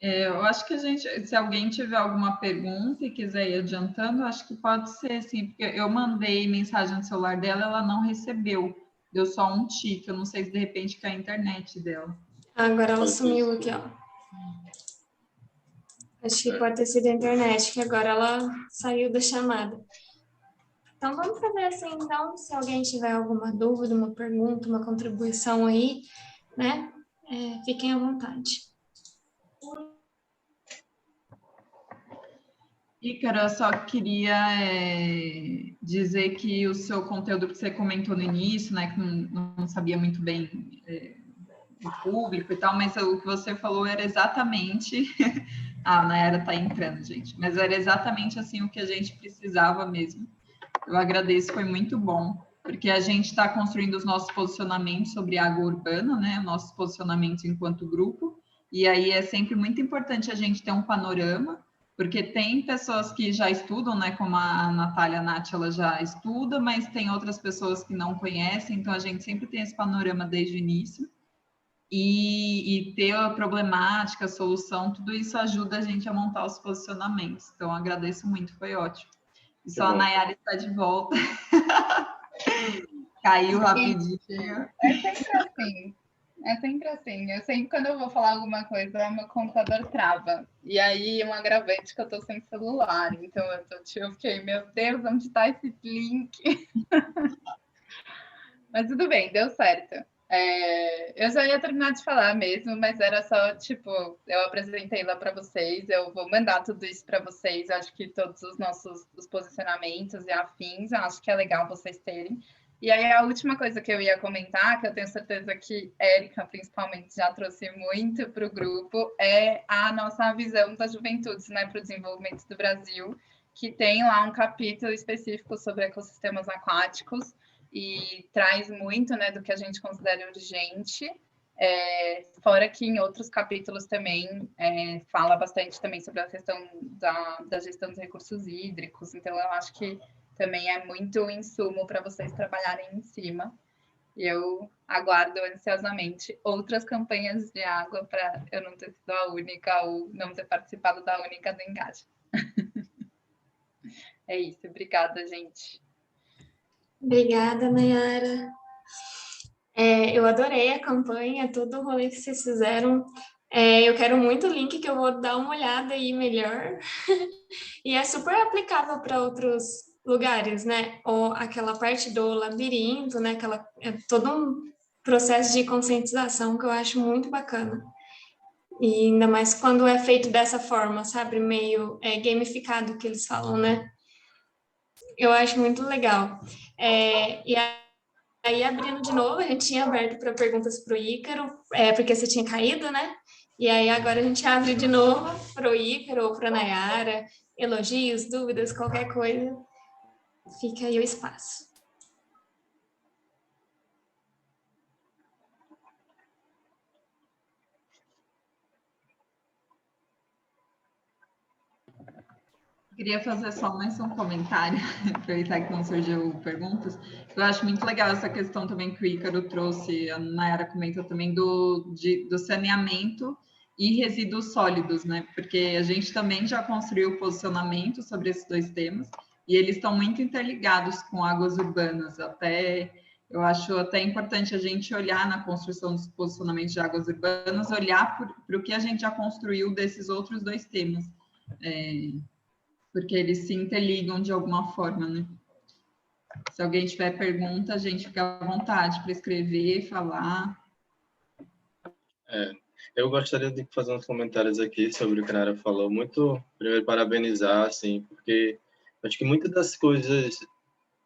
Eu acho que a gente, se alguém tiver alguma pergunta e quiser ir adiantando, acho que pode ser, sim, porque eu mandei mensagem no celular dela, ela não recebeu, deu só um tique, eu não sei se de repente que é a internet dela. Agora ela sumiu aqui, ó. Acho que pode ter sido a internet, que agora ela saiu da chamada. Então, vamos fazer assim, então, se alguém tiver alguma dúvida, uma pergunta, uma contribuição aí, né, fiquem à vontade. Ícaro, eu só queria dizer que o seu conteúdo que você comentou no início, né, que não sabia muito bem o público e tal, mas o que você falou era exatamente... A Nayara está entrando, gente, mas era exatamente assim o que a gente precisava mesmo. Eu agradeço, foi muito bom, porque a gente está construindo os nossos posicionamentos sobre água urbana, né, nossos posicionamentos enquanto grupo, e aí é sempre muito importante a gente ter um panorama, porque tem pessoas que já estudam, né, como a Natália Nath, ela já estuda, mas tem outras pessoas que não conhecem, então a gente sempre tem esse panorama desde o início, e ter a problemática, a solução, tudo isso ajuda a gente a montar os posicionamentos. Então, agradeço muito, foi ótimo. E só a Nayara está de volta. Caiu rapidinho. É sempre assim. Eu sempre, quando eu vou falar alguma coisa, meu computador trava. E aí, um agravante que eu tô sem celular. Então, eu fiquei, meu Deus, onde está esse link? Mas tudo bem, deu certo. Eu já ia terminar de falar mesmo, mas era só, tipo, eu apresentei lá para vocês, eu vou mandar tudo isso para vocês, eu acho que todos os nossos posicionamentos e afins, eu acho que é legal vocês terem, E aí a última coisa que eu ia comentar, que eu tenho certeza que Érica, principalmente, já trouxe muito para o grupo, é a nossa visão das juventudes, né, para o desenvolvimento do Brasil, que tem lá um capítulo específico sobre ecossistemas aquáticos e traz muito, né, do que a gente considera urgente. Fora que em outros capítulos também fala bastante também sobre a questão da gestão dos recursos hídricos, então eu acho que também é muito insumo para vocês trabalharem em cima. E eu aguardo ansiosamente outras campanhas de água para eu não ter sido a única ou não ter participado da única do Engaja. É isso, obrigada, gente. Obrigada, Nayara. Eu adorei a campanha, todo o rolê que vocês fizeram. Eu quero muito o link que eu vou dar uma olhada aí melhor. E é super aplicável para outros lugares, né? Ou aquela parte do labirinto, né? É todo um processo de conscientização que eu acho muito bacana. E ainda mais quando é feito dessa forma, sabe? Meio gamificado que eles falam, né? Eu acho muito legal. E aí, abrindo de novo, a gente tinha aberto para perguntas para o Ícaro, porque você tinha caído, né? E aí agora a gente abre de novo para o Ícaro ou para a Nayara, elogios, dúvidas, qualquer coisa, fica aí o espaço. Queria fazer só mais um comentário, aproveitar que não surgiu perguntas. Eu acho muito legal essa questão também que o Ícaro trouxe, a Nayara comentou também, do saneamento e resíduos sólidos, né? Porque a gente também já construiu posicionamento sobre esses dois temas e eles estão muito interligados com águas urbanas. Eu acho até importante a gente olhar na construção dos posicionamentos de águas urbanas, olhar para o que a gente já construiu desses outros dois temas. Porque eles se interligam de alguma forma, né? Se alguém tiver pergunta, a gente fica à vontade para escrever, falar. Eu gostaria de fazer uns comentários aqui sobre o que a Nayara falou. Primeiro, parabenizar, assim, porque acho que muitas das coisas,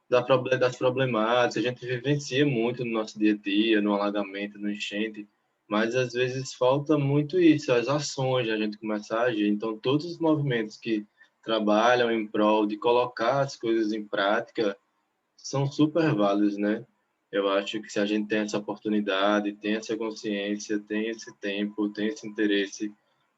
das problemáticas, a gente vivencia muito no nosso dia a dia, no alagamento, no enchente, mas às vezes falta muito isso, as ações, a gente começar a agir. Então, todos os movimentos que trabalham em prol de colocar as coisas em prática são super válidos, né? Eu acho que se a gente tem essa oportunidade, tem essa consciência, tem esse tempo, tem esse interesse,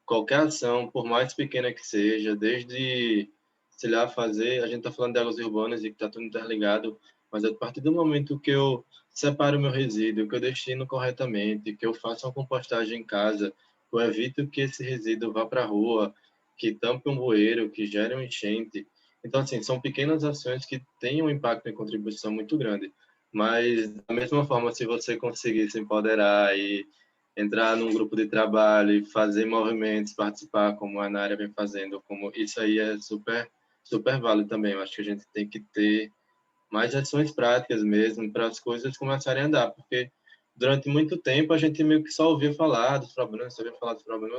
qualquer ação, por mais pequena que seja, desde, sei lá, a gente está falando de águas urbanas e que está tudo interligado, mas a partir do momento que eu separo o meu resíduo, que eu destino corretamente, que eu faço uma compostagem em casa, eu evito que esse resíduo vá para a rua, que tampe um bueiro, que gere um enchente. Então, assim, são pequenas ações que têm um impacto e contribuição muito grande. Mas, da mesma forma, se você conseguir se empoderar e entrar num grupo de trabalho e fazer movimentos, participar, como a Nayara vem fazendo, isso aí é super, super válido também. Eu acho que a gente tem que ter mais ações práticas mesmo para as coisas começarem a andar, porque durante muito tempo a gente meio que só ouvia falar dos problemas,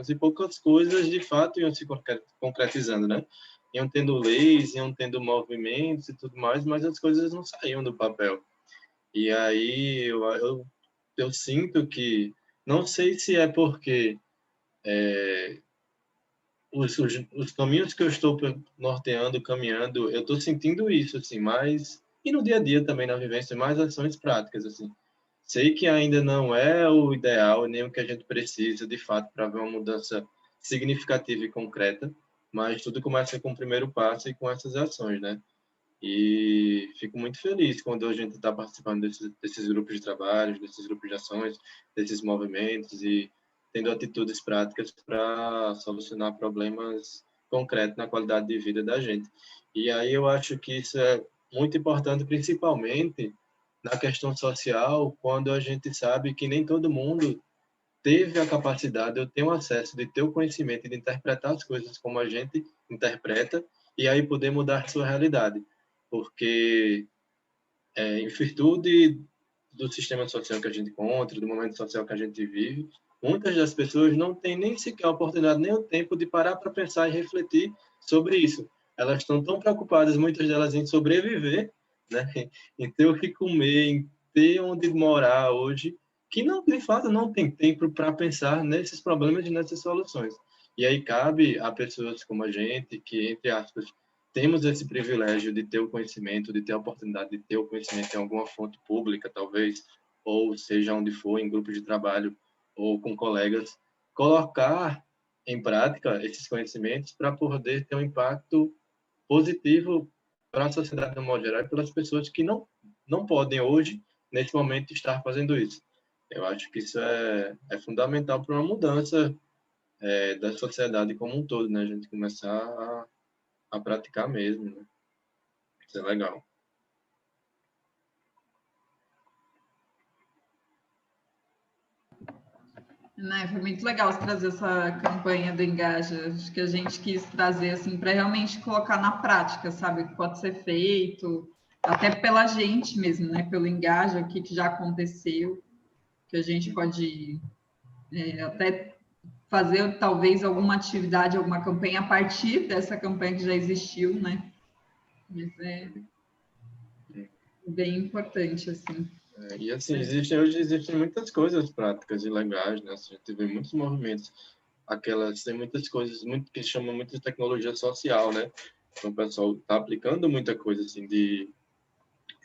e poucas coisas de fato iam se concretizando, né? Iam tendo leis, iam tendo movimentos e tudo mais, mas as coisas não saíam do papel. E aí eu sinto que, não sei se é porque os caminhos que eu estou norteando, caminhando, eu estou sentindo isso, assim, mas... E no dia a dia também, na vivência, mais ações práticas, assim. Sei que ainda não é o ideal, nem o que a gente precisa, de fato, para ver uma mudança significativa e concreta, mas tudo começa com o primeiro passo e com essas ações, né? E fico muito feliz quando a gente está participando desses grupos de trabalho, desses grupos de ações, desses movimentos e tendo atitudes práticas para solucionar problemas concretos na qualidade de vida da gente. E aí eu acho que isso é muito importante, principalmente na questão social, quando a gente sabe que nem todo mundo teve a capacidade, ou tem o acesso de ter o conhecimento de interpretar as coisas como a gente interpreta e aí poder mudar sua realidade. Porque, em virtude do sistema social que a gente encontra, do momento social que a gente vive, muitas das pessoas não têm nem sequer a oportunidade, nem o tempo de parar para pensar e refletir sobre isso. Elas estão tão preocupadas, muitas delas, em sobreviver, né? Em ter o que comer, em ter onde morar hoje, que não, de fato não tem tempo para pensar nesses problemas e nessas soluções. E aí cabe a pessoas como a gente, que, entre aspas, temos esse privilégio de ter o conhecimento, de ter a oportunidade de ter o conhecimento em alguma fonte pública, talvez, ou seja onde for, em grupos de trabalho ou com colegas, colocar em prática esses conhecimentos para poder ter um impacto positivo para a sociedade no modo geral e pelas pessoas que não podem hoje, nesse momento, estar fazendo isso. Eu acho que isso é fundamental para uma mudança da sociedade como um todo, né? A gente começar a praticar mesmo, né? Isso é legal. Né, foi muito legal você trazer essa campanha do Engaja. Acho que a gente quis trazer assim para realmente colocar na prática, sabe, o que pode ser feito, até pela gente mesmo, né, pelo Engaja, o que já aconteceu, que a gente pode até fazer talvez alguma atividade, alguma campanha a partir dessa campanha que já existiu, né? Mas é bem importante assim. E assim, hoje existem muitas coisas práticas e legais, né? Assim, a gente vê muitos movimentos, tem muitas coisas muito que chamam muito de tecnologia social, né? Então o pessoal está aplicando muita coisa assim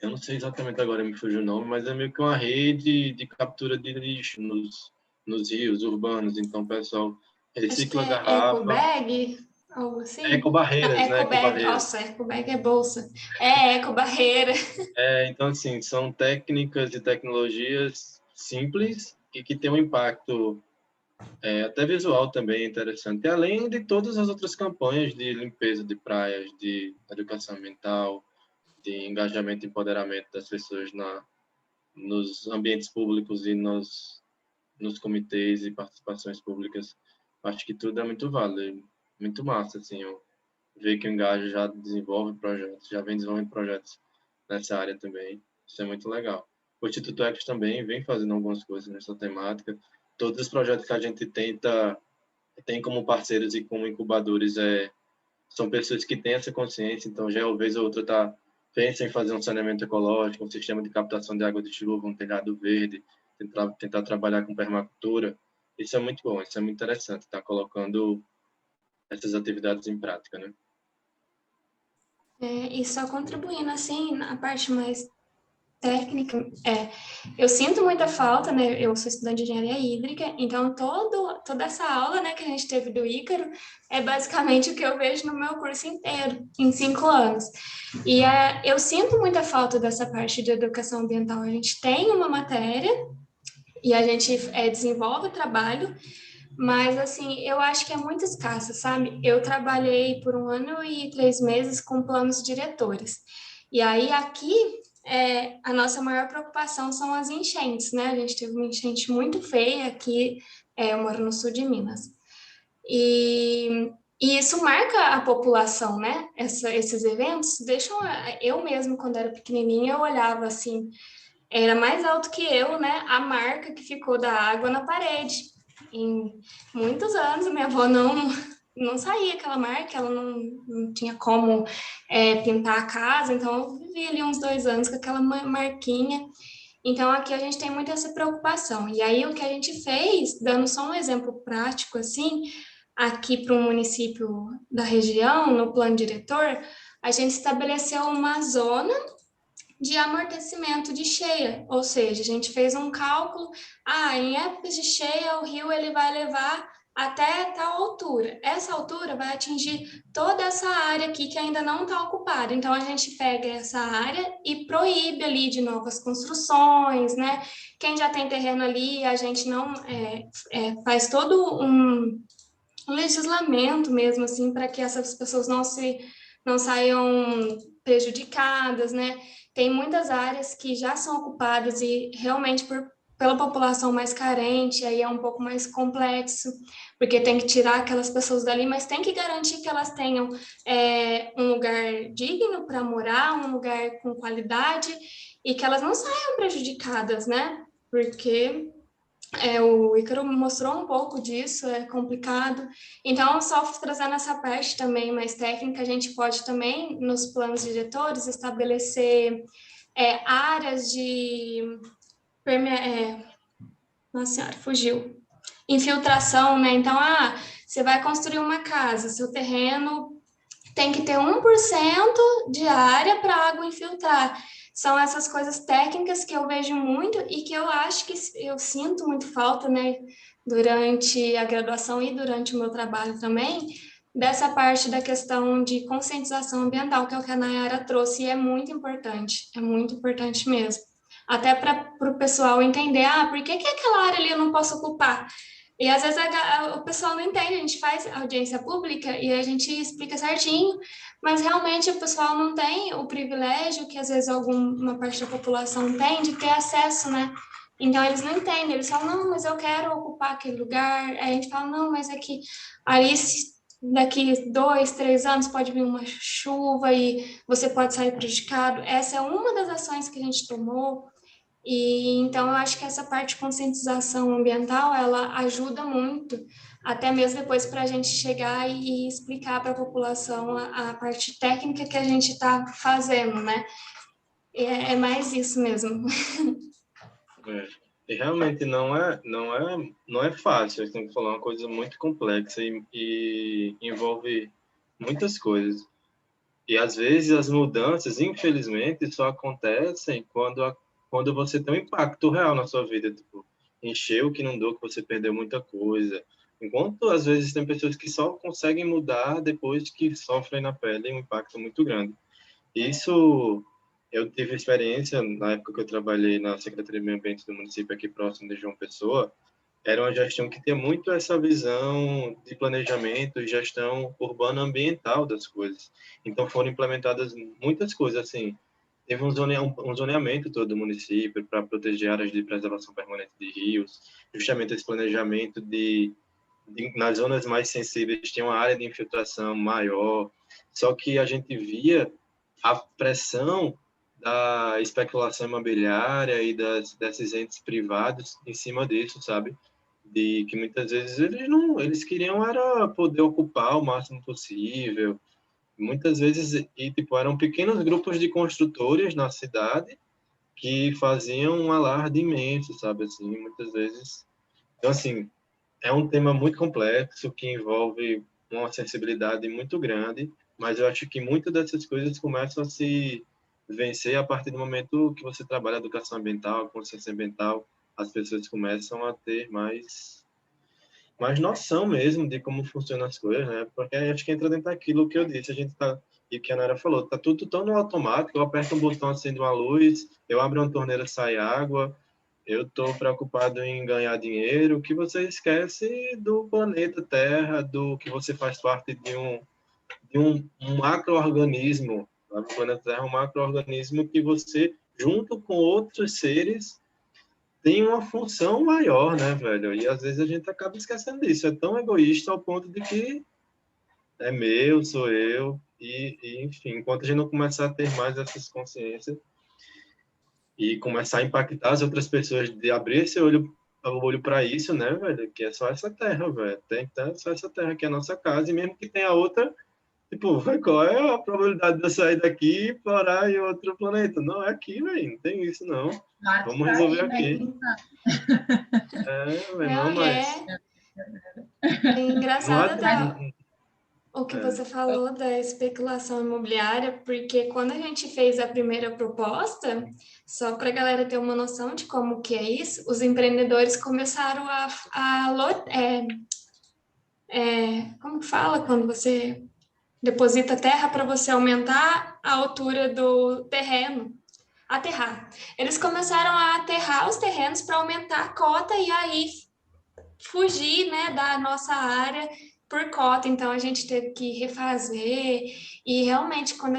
eu não sei exatamente agora, me fugiu o nome, mas é meio que uma rede de captura de lixo nos rios urbanos. Então o pessoal recicla garrafa. Ecobag, algo assim? Ecobarreiras, né? Ecobag, nossa, ecobag é bolsa. Ecobarreira. Então, assim, são técnicas e tecnologias simples e que têm um impacto até visual também interessante, além de todas as outras campanhas de limpeza de praias, de educação ambiental, de engajamento e empoderamento das pessoas nos ambientes públicos e nos comitês e participações públicas. Acho que tudo é muito válido, muito massa, assim, eu ver que o Engaja já desenvolve projetos, já vem desenvolvendo projetos nessa área também. Isso é muito legal. O Instituto Ecos também vem fazendo algumas coisas nessa temática. Todos os projetos que a gente tem como parceiros e como incubadores são pessoas que têm essa consciência, então já uma vez ou outra pensa em fazer um saneamento ecológico, um sistema de captação de água de chuva, um telhado verde, tentar trabalhar com permacultura. Isso é muito bom, isso é muito interessante, estar colocando essas atividades em prática, né? E só contribuindo, assim, na parte mais técnica, eu sinto muita falta, né? Eu sou estudante de engenharia hídrica, então toda essa aula, né, que a gente teve do Ícaro é basicamente o que eu vejo no meu curso inteiro, em 5 anos. E eu sinto muita falta dessa parte de educação ambiental. A gente tem uma matéria e a gente desenvolve o trabalho, mas, assim, eu acho que é muito escassa, sabe? Eu trabalhei por 1 ano e 3 meses com planos diretores. E aí, aqui, a nossa maior preocupação são as enchentes, né? A gente teve uma enchente muito feia aqui, eu moro no sul de Minas. E isso marca a população, né? Esses eventos deixam... Eu mesmo, quando era pequenininha, eu olhava, assim, era mais alto que eu, né? A marca que ficou da água na parede. Em muitos anos, minha avó não saía aquela marca, ela não tinha como pintar a casa, então eu vivi ali uns 2 anos com aquela marquinha. Então, aqui a gente tem muito essa preocupação. E aí, o que a gente fez, dando só um exemplo prático, assim, aqui para um município da região, no plano diretor, a gente estabeleceu uma zona de amortecimento de cheia, ou seja, a gente fez um cálculo, em épocas de cheia o rio ele vai levar até tal altura, essa altura vai atingir toda essa área aqui que ainda não está ocupada, então a gente pega essa área e proíbe ali de novas construções, né, quem já tem terreno ali, a gente não faz todo um legislamento mesmo, assim, para que essas pessoas não saiam prejudicadas, né? Tem muitas áreas que já são ocupadas e realmente pela população mais carente, aí é um pouco mais complexo, porque tem que tirar aquelas pessoas dali, mas tem que garantir que elas tenham um lugar digno para morar, um lugar com qualidade e que elas não saiam prejudicadas, né? Porque O Ícaro mostrou um pouco disso, é complicado. Então, só trazendo essa parte também mais técnica, a gente pode também, nos planos diretores, estabelecer áreas de... Nossa Senhora, fugiu. Infiltração, né? Então, você vai construir uma casa, seu terreno tem que ter 1% de área para a água infiltrar. São essas coisas técnicas que eu vejo muito e que eu acho que eu sinto muito falta, né, durante a graduação e durante o meu trabalho também, dessa parte da questão de conscientização ambiental, que é o que a Nayara trouxe, e é muito importante mesmo. Até para o pessoal entender, por que aquela área ali eu não posso ocupar? E às vezes o pessoal não entende, a gente faz audiência pública e a gente explica certinho, mas realmente o pessoal não tem o privilégio que às vezes alguma parte da população tem de ter acesso, né? Então eles não entendem, eles falam, não, mas eu quero ocupar aquele lugar. Aí a gente fala, não, mas é que aí daqui 2, 3 anos pode vir uma chuva e você pode sair prejudicado. Essa é uma das ações que a gente tomou. E então eu acho que essa parte de conscientização ambiental, ela ajuda muito, até mesmo depois para a gente chegar e explicar para a população a parte técnica que a gente está fazendo, né? É mais isso mesmo. E realmente não é fácil, tem que falar uma coisa muito complexa e envolve muitas coisas. E às vezes as mudanças, infelizmente, só acontecem quando você tem um impacto real na sua vida, tipo, encheu que não deu, que você perdeu muita coisa. Enquanto às vezes tem pessoas que só conseguem mudar depois que sofrem na pele um impacto muito grande. Isso eu tive experiência na época que eu trabalhei na Secretaria de Meio Ambiente do município aqui próximo de João Pessoa. Era uma gestão que tinha muito essa visão de planejamento e gestão urbana ambiental das coisas. Então foram implementadas muitas coisas assim. Teve um zoneamento todo do município para proteger áreas de preservação permanente de rios, justamente esse planejamento nas zonas mais sensíveis tinha uma área de infiltração maior, só que a gente via a pressão da especulação imobiliária e desses entes privados em cima disso, sabe? De que muitas vezes eles queriam era poder ocupar o máximo possível. Muitas vezes eram pequenos grupos de construtores na cidade que faziam um alarde imenso, sabe assim, muitas vezes. Então assim, é um tema muito complexo que envolve uma sensibilidade muito grande, mas eu acho que muitas dessas coisas começam a se vencer a partir do momento que você trabalha educação ambiental, consciência ambiental, as pessoas começam a ter mais noção mesmo de como funcionam as coisas, né? Porque acho que entra dentro daquilo que eu disse, a gente tá, e que a Nara falou, tá tudo tão no automático, eu aperto um botão, acende uma luz, eu abro uma torneira, sai água, eu estou preocupado em ganhar dinheiro, que você esquece do planeta Terra, do que você faz parte de um macro-organismo. O planeta Terra é um macro-organismo que você, junto com outros seres, tem uma função maior, né, velho? E às vezes a gente acaba esquecendo disso. É tão egoísta ao ponto de que é meu, sou eu, e enfim, enquanto a gente não começar a ter mais essas consciências e começar a impactar as outras pessoas, de abrir esse olho para isso, né, velho? Que é só essa terra, velho. Tem que ter só essa terra que é a nossa casa, e mesmo que tenha outra, tipo, qual é a probabilidade de eu sair daqui e parar em outro planeta? Não, é aqui, velho. Não tem isso, não. Vamos resolver aqui. Velho, não, mas... É engraçado Não o que você falou da especulação imobiliária, porque quando a gente fez a primeira proposta, só para a galera ter uma noção de como que é isso, os empreendedores começaram como que fala quando você deposita terra para você aumentar a altura do terreno? Aterrar. Eles começaram a aterrar os terrenos para aumentar a cota e aí fugir, né, da nossa área por cota. Então a gente teve que refazer e realmente quando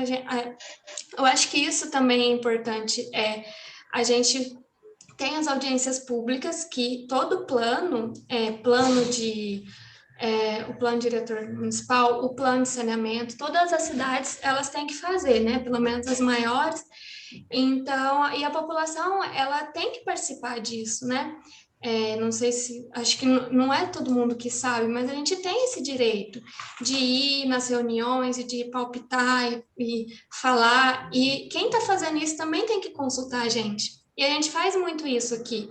eu acho que isso também é importante, a gente tem as audiências públicas que todo plano, o plano diretor municipal, o plano de saneamento, todas as cidades, elas têm que fazer, né? Pelo menos as maiores. Então, e a população, ela tem que participar disso, né? não sei se, acho que não é todo mundo que sabe, mas a gente tem esse direito de ir nas reuniões e de palpitar e falar, e quem está fazendo isso também tem que consultar a gente. E a gente faz muito isso aqui.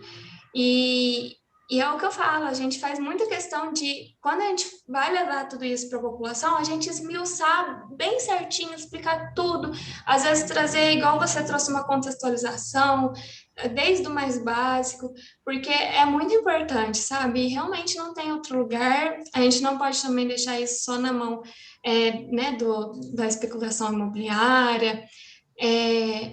E é o que eu falo, a gente faz muita questão de, quando a gente vai levar tudo isso para a população, a gente esmiuçar bem certinho, explicar tudo, às vezes trazer, igual você trouxe uma contextualização, desde o mais básico, porque é muito importante, sabe? E realmente não tem outro lugar, a gente não pode também deixar isso só na mão, né, da especulação imobiliária.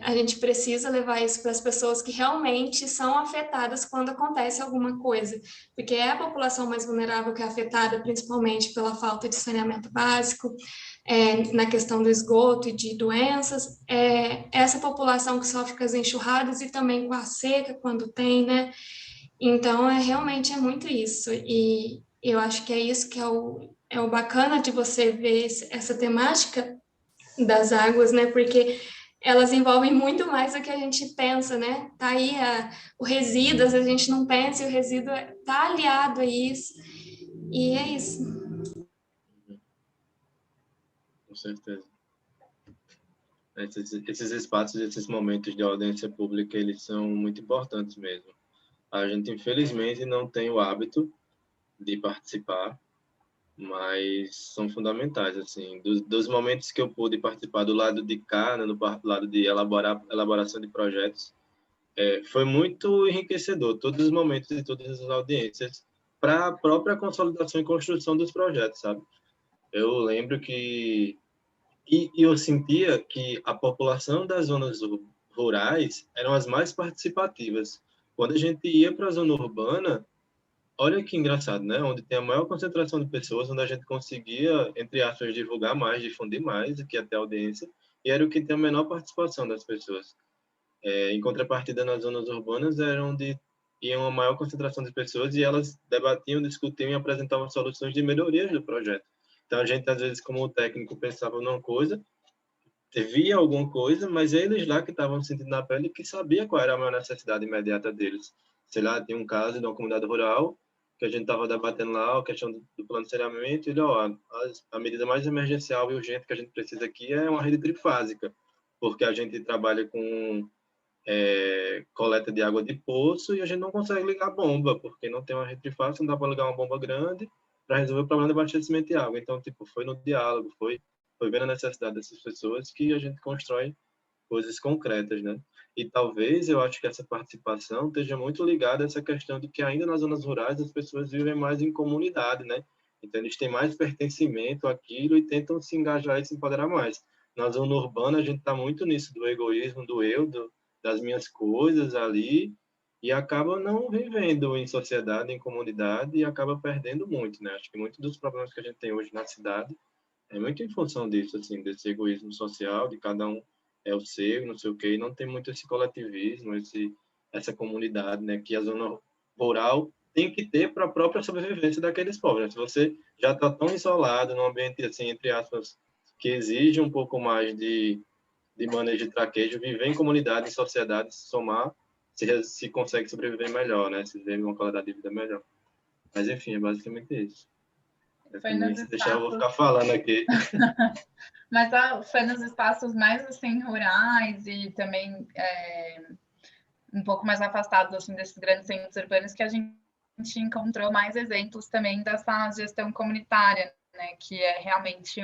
A gente precisa levar isso para as pessoas que realmente são afetadas quando acontece alguma coisa, porque é a população mais vulnerável que é afetada, principalmente pela falta de saneamento básico, na questão do esgoto e de doenças, essa população que sofre com as enxurradas e também com a seca, quando tem, né? Então, realmente é muito isso, e eu acho que é isso que é o bacana de você ver essa temática das águas, né? Porque elas envolvem muito mais do que a gente pensa, né? Tá aí o resíduo, às vezes a gente não pensa, e o resíduo tá aliado a isso. E é isso. Com certeza. Esses espaços, esses momentos de audiência pública, eles são muito importantes mesmo. A gente, infelizmente, não tem o hábito de participar, mas são fundamentais, assim. Dos momentos que eu pude participar do lado de cá, né, no lado de elaboração de projetos, foi muito enriquecedor, todos os momentos e todas as audiências, para a própria consolidação e construção dos projetos, sabe? Eu lembro que... E eu sentia que a população das zonas rurais eram as mais participativas. Quando a gente ia para a zona urbana, olha que engraçado, né? Onde tem a maior concentração de pessoas, onde a gente conseguia, entre aspas, divulgar mais, difundir mais, aqui até a audiência, e era o que tem a menor participação das pessoas. Em contrapartida, nas zonas urbanas, era onde ia uma maior concentração de pessoas e elas debatiam, discutiam e apresentavam soluções de melhorias do projeto. Então, a gente, às vezes, como técnico, pensava numa coisa, via alguma coisa, mas eles lá que estavam sentindo na pele que sabia qual era a maior necessidade imediata deles. Sei lá, tinha um caso de uma comunidade rural que a gente estava debatendo lá a questão do plano de saneamento e ele, ó, a medida mais emergencial e urgente que a gente precisa aqui é uma rede trifásica, porque a gente trabalha com coleta de água de poço e a gente não consegue ligar bomba, porque não tem uma rede trifásica, não dá para ligar uma bomba grande para resolver o problema de abastecimento de água. Então, tipo, foi no diálogo, foi vendo a necessidade dessas pessoas que a gente constrói coisas concretas, né? E talvez eu acho que essa participação esteja muito ligada a essa questão de que ainda nas zonas rurais as pessoas vivem mais em comunidade, né? Então eles têm mais pertencimento àquilo e tentam se engajar e se empoderar mais. Na zona urbana a gente está muito nisso do egoísmo, do eu, das minhas coisas ali e acaba não vivendo em sociedade, em comunidade e acaba perdendo muito, né? Acho que muitos dos problemas que a gente tem hoje na cidade é muito em função disso, assim, desse egoísmo social, de cada um é o seu, não sei o quê, e não tem muito esse coletivismo, essa comunidade, né, que a zona rural tem que ter para a própria sobrevivência daqueles povos. Né? Se você já está tão isolado num ambiente, assim, entre aspas, que exige um pouco mais de manejo de traquejo, viver em comunidade, em sociedade, se somar, se consegue sobreviver melhor, né, se viver uma qualidade de vida melhor. Mas, enfim, é basicamente isso. Se deixar, eu vou ficar falando aqui. Mas foi nos espaços mais assim rurais e também um pouco mais afastados assim desses grandes centros urbanos que a gente encontrou mais exemplos também dessa gestão comunitária, né? Que é realmente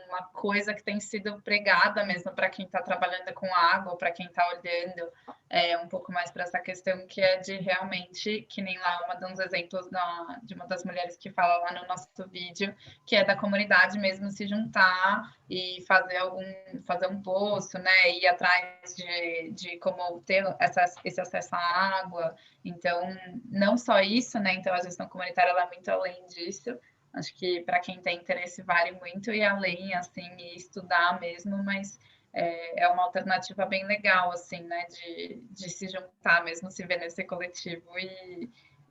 uma coisa que tem sido pregada mesmo para quem está trabalhando com água, para quem está olhando um pouco mais para essa questão que é de realmente, que nem lá um dos exemplos de uma das mulheres que fala lá no nosso vídeo, que é da comunidade mesmo se juntar e fazer um poço, né, ir atrás de como ter esse acesso à água. Então, não só isso, né, então a gestão comunitária ela é muito além disso. Acho que para quem tem interesse vale muito ir além, assim, e estudar mesmo, mas é uma alternativa bem legal, assim, né, de se juntar mesmo, se ver nesse coletivo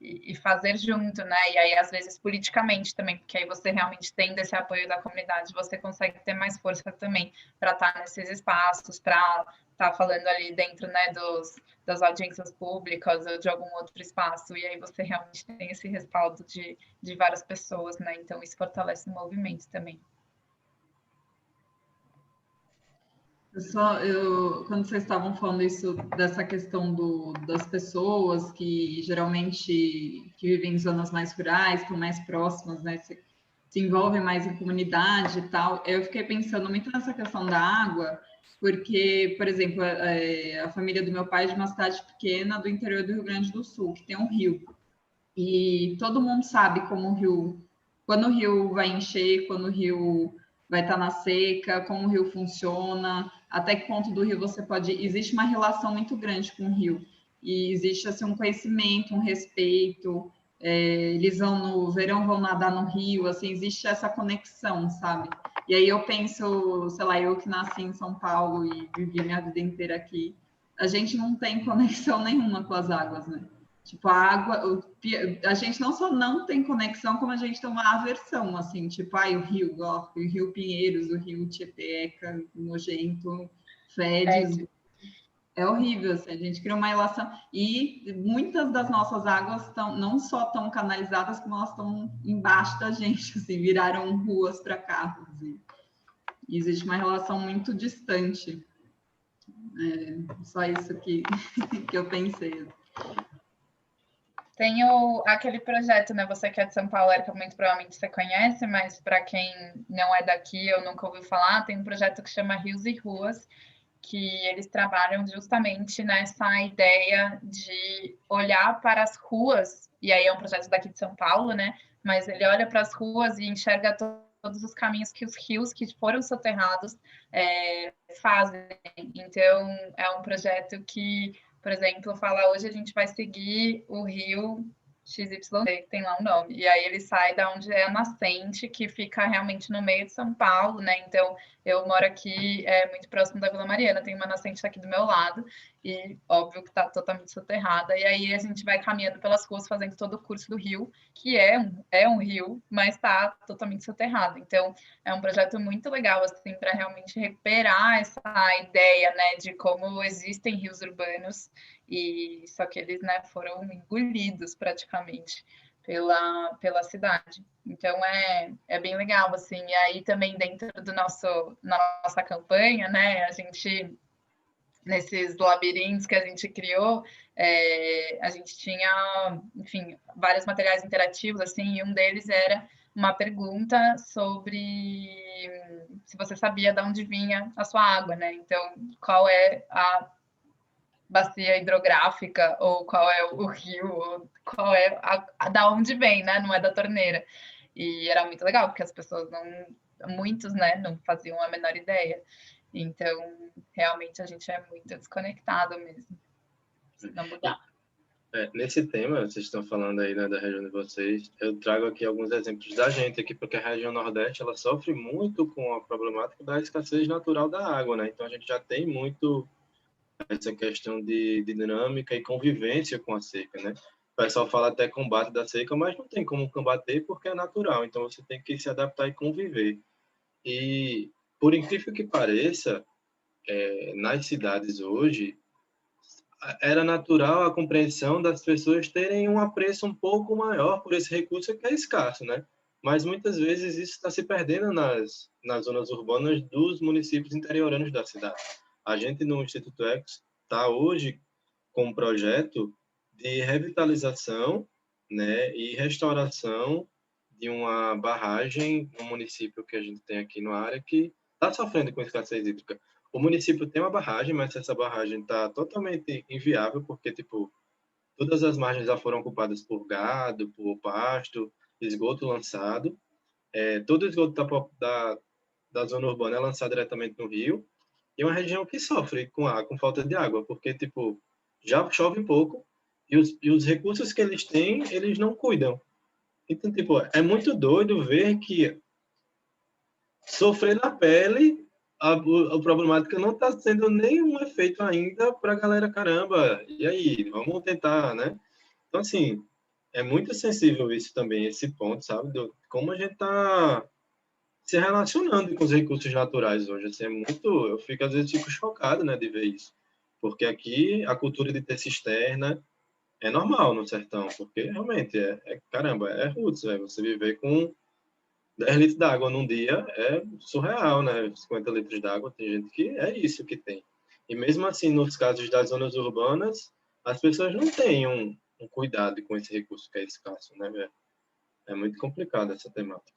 e fazer junto, né? E aí, às vezes, politicamente também, porque aí você realmente tendo esse apoio da comunidade, você consegue ter mais força também para estar nesses espaços, para estar falando ali dentro, né, das audiências públicas ou de algum outro espaço, e aí você realmente tem esse respaldo de várias pessoas, né? Então, isso fortalece o movimento também. Quando vocês estavam falando isso, dessa questão das pessoas que geralmente que vivem em zonas mais rurais, estão mais próximas, né, se envolvem mais em comunidade e tal, eu fiquei pensando muito nessa questão da água, porque, por exemplo, a família do meu pai é de uma cidade pequena do interior do Rio Grande do Sul, que tem um rio, e todo mundo sabe quando o rio vai encher, quando o rio vai estar na seca, como o rio funciona, até que ponto do rio você pode... Existe uma relação muito grande com o rio, e existe assim, um conhecimento, um respeito, eles no verão vão nadar no rio, assim, existe essa conexão, sabe? E aí eu penso, sei lá, eu que nasci em São Paulo e vivi minha vida inteira aqui, a gente não tem conexão nenhuma com as águas, né? Tipo, a água, a gente não só não tem conexão, como a gente tem uma aversão, assim, tipo, o rio, ó, o Rio Pinheiros, o Rio Tieteca, nojento, fede, é horrível, assim, a gente cria uma relação, e muitas das nossas águas não só estão canalizadas, como elas estão embaixo da gente, assim, viraram ruas para carros, e existe uma relação muito distante, só isso que eu pensei. Tem aquele projeto, né? Você que é de São Paulo, Érica, muito provavelmente você conhece, mas para quem não é daqui ou nunca ouviu falar, tem um projeto que chama Rios e Ruas, que eles trabalham justamente nessa ideia de olhar para as ruas, e aí é um projeto daqui de São Paulo, né? Mas ele olha para as ruas e enxerga todos os caminhos que os rios que foram soterrados fazem. Então, é um projeto que, por exemplo, fala, hoje a gente vai seguir o rio XYZ, que tem lá um nome. E aí ele sai da onde é a nascente, que fica realmente no meio de São Paulo, né? Então, eu moro aqui muito próximo da Vila Mariana, tem uma nascente aqui do meu lado, e óbvio que está totalmente soterrada. E aí a gente vai caminhando pelas ruas, fazendo todo o curso do rio, que é um rio, mas está totalmente soterrado. Então, é um projeto muito legal, assim, para realmente recuperar essa ideia, né, de como existem rios urbanos, e só que eles, né, foram engolidos praticamente pela cidade. Então é bem legal, assim. E aí também dentro nossa campanha, né, a gente, nesses labirintos que a gente criou, a gente tinha, enfim, vários materiais interativos, assim, e um deles era uma pergunta sobre se você sabia de onde vinha a sua água, né? Então, qual é a bacia hidrográfica, ou qual é o rio, ou qual é da onde vem, né? Não é da torneira. E era muito legal, porque as pessoas muitos, né, não faziam a menor ideia. Então, realmente, a gente é muito desconectado mesmo, se não mudar. Nesse tema, vocês estão falando aí, né, da região de vocês, eu trago aqui alguns exemplos da gente aqui, porque a região Nordeste, ela sofre muito com a problemática da escassez natural da água, né? Então, a gente já tem muito essa questão de dinâmica e convivência com a seca, né? O pessoal fala até combate da seca, mas não tem como combater porque é natural, então você tem que se adaptar e conviver. E, por incrível que pareça, nas cidades hoje, era natural a compreensão das pessoas terem um apreço um pouco maior por esse recurso que é escasso, né? Mas muitas vezes isso está se perdendo nas zonas urbanas dos municípios interioranos da cidade. A gente no Instituto Ecos está hoje com um projeto de revitalização, né, e restauração de uma barragem no município que a gente tem aqui na área que está sofrendo com escassez hídrica. O município tem uma barragem, mas essa barragem está totalmente inviável porque, tipo, todas as margens já foram ocupadas por gado, por pasto, esgoto lançado. Todo o esgoto da zona urbana é lançado diretamente no rio. E é uma região que sofre com falta de água, porque, tipo, já chove pouco e os recursos que eles têm, eles não cuidam. Então, tipo, é muito doido ver que sofrer na pele a problemática não está sendo nenhum efeito ainda para a galera, caramba, e aí, vamos tentar, né? Então, assim, é muito sensível isso também, esse ponto, sabe? Como a gente está se relacionando com os recursos naturais hoje. Assim, eu fico, às vezes, fico chocado, né, de ver isso. Porque aqui a cultura de ter cisterna é normal no sertão, porque realmente caramba, é roots, né? Você viver com 10 litros d'água num dia é surreal, né? 50 litros d'água, tem gente que é isso que tem. E mesmo assim, nos casos das zonas urbanas, as pessoas não têm um cuidado com esse recurso que é escasso, né? É muito complicado essa temática.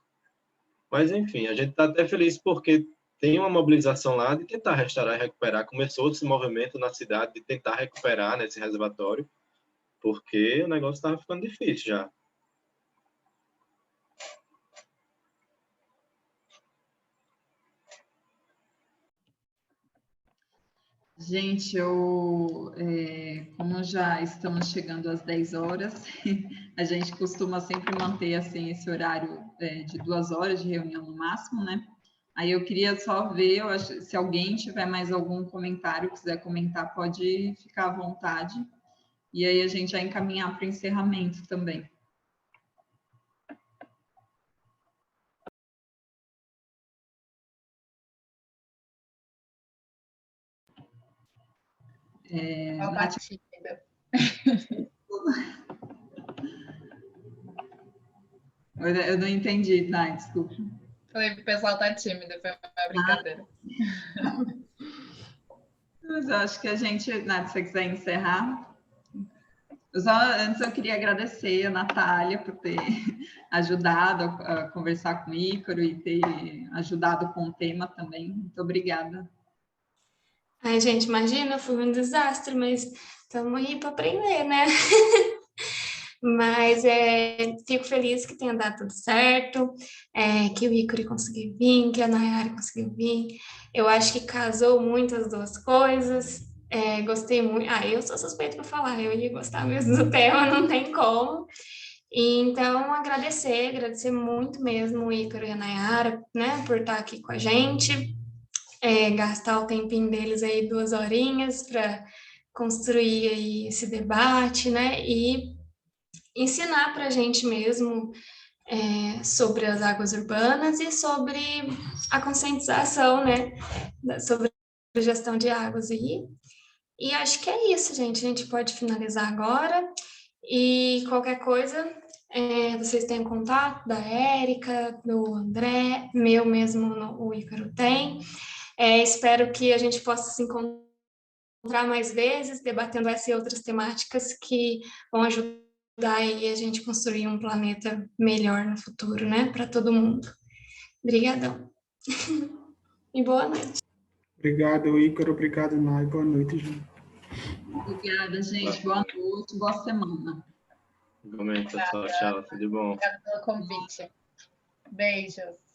Mas, enfim, a gente está até feliz porque tem uma mobilização lá de tentar restaurar e recuperar. Começou esse movimento na cidade de tentar recuperar nesse reservatório, porque o negócio estava ficando difícil já. Gente, como já estamos chegando às 10 horas, a gente costuma sempre manter assim, esse horário de 2 horas de reunião no máximo, né? Aí eu queria só ver, se alguém tiver mais algum comentário, quiser comentar, pode ficar à vontade. E aí a gente vai encaminhar para o encerramento também. Nath... tímida. Eu não entendi, Nath, desculpa. Falei que o pessoal tá tímido, foi uma brincadeira. Mas eu acho que a gente, Nath, se você quiser encerrar. Antes eu queria agradecer a Natália por ter ajudado a conversar com o Ícaro e ter ajudado com o tema também. Muito obrigada. Ai, gente, imagina, foi um desastre, mas estamos aí para aprender, né? Mas fico feliz que tenha dado tudo certo, que o Ícaro conseguiu vir, que a Nayara conseguiu vir. Eu acho que casou muito as duas coisas. Gostei muito. Eu sou suspeita para falar, eu ia gostar mesmo do tema, não tem como. E, então, agradecer muito mesmo o Ícaro e a Nayara, né, por estar aqui com a gente, gastar o tempinho deles aí 2 horinhas para construir aí esse debate, né, e ensinar para a gente mesmo sobre as águas urbanas e sobre a conscientização, né, sobre a gestão de águas aí. E acho que é isso, gente. A gente pode finalizar agora. E qualquer coisa, vocês têm contato da Érica, do André, meu mesmo, o Ícaro tem. Espero que a gente possa se encontrar mais vezes, debatendo essas e outras temáticas que vão ajudar aí a gente construir um planeta melhor no futuro, né? Para todo mundo. Obrigadão. E boa noite. Obrigado, Ícaro. Obrigado, Nai. Boa noite, gente. Obrigada, gente. Boa noite, boa semana. Igualmente, pessoal. Tchau, tudo bom. Obrigada pelo convite. Beijos.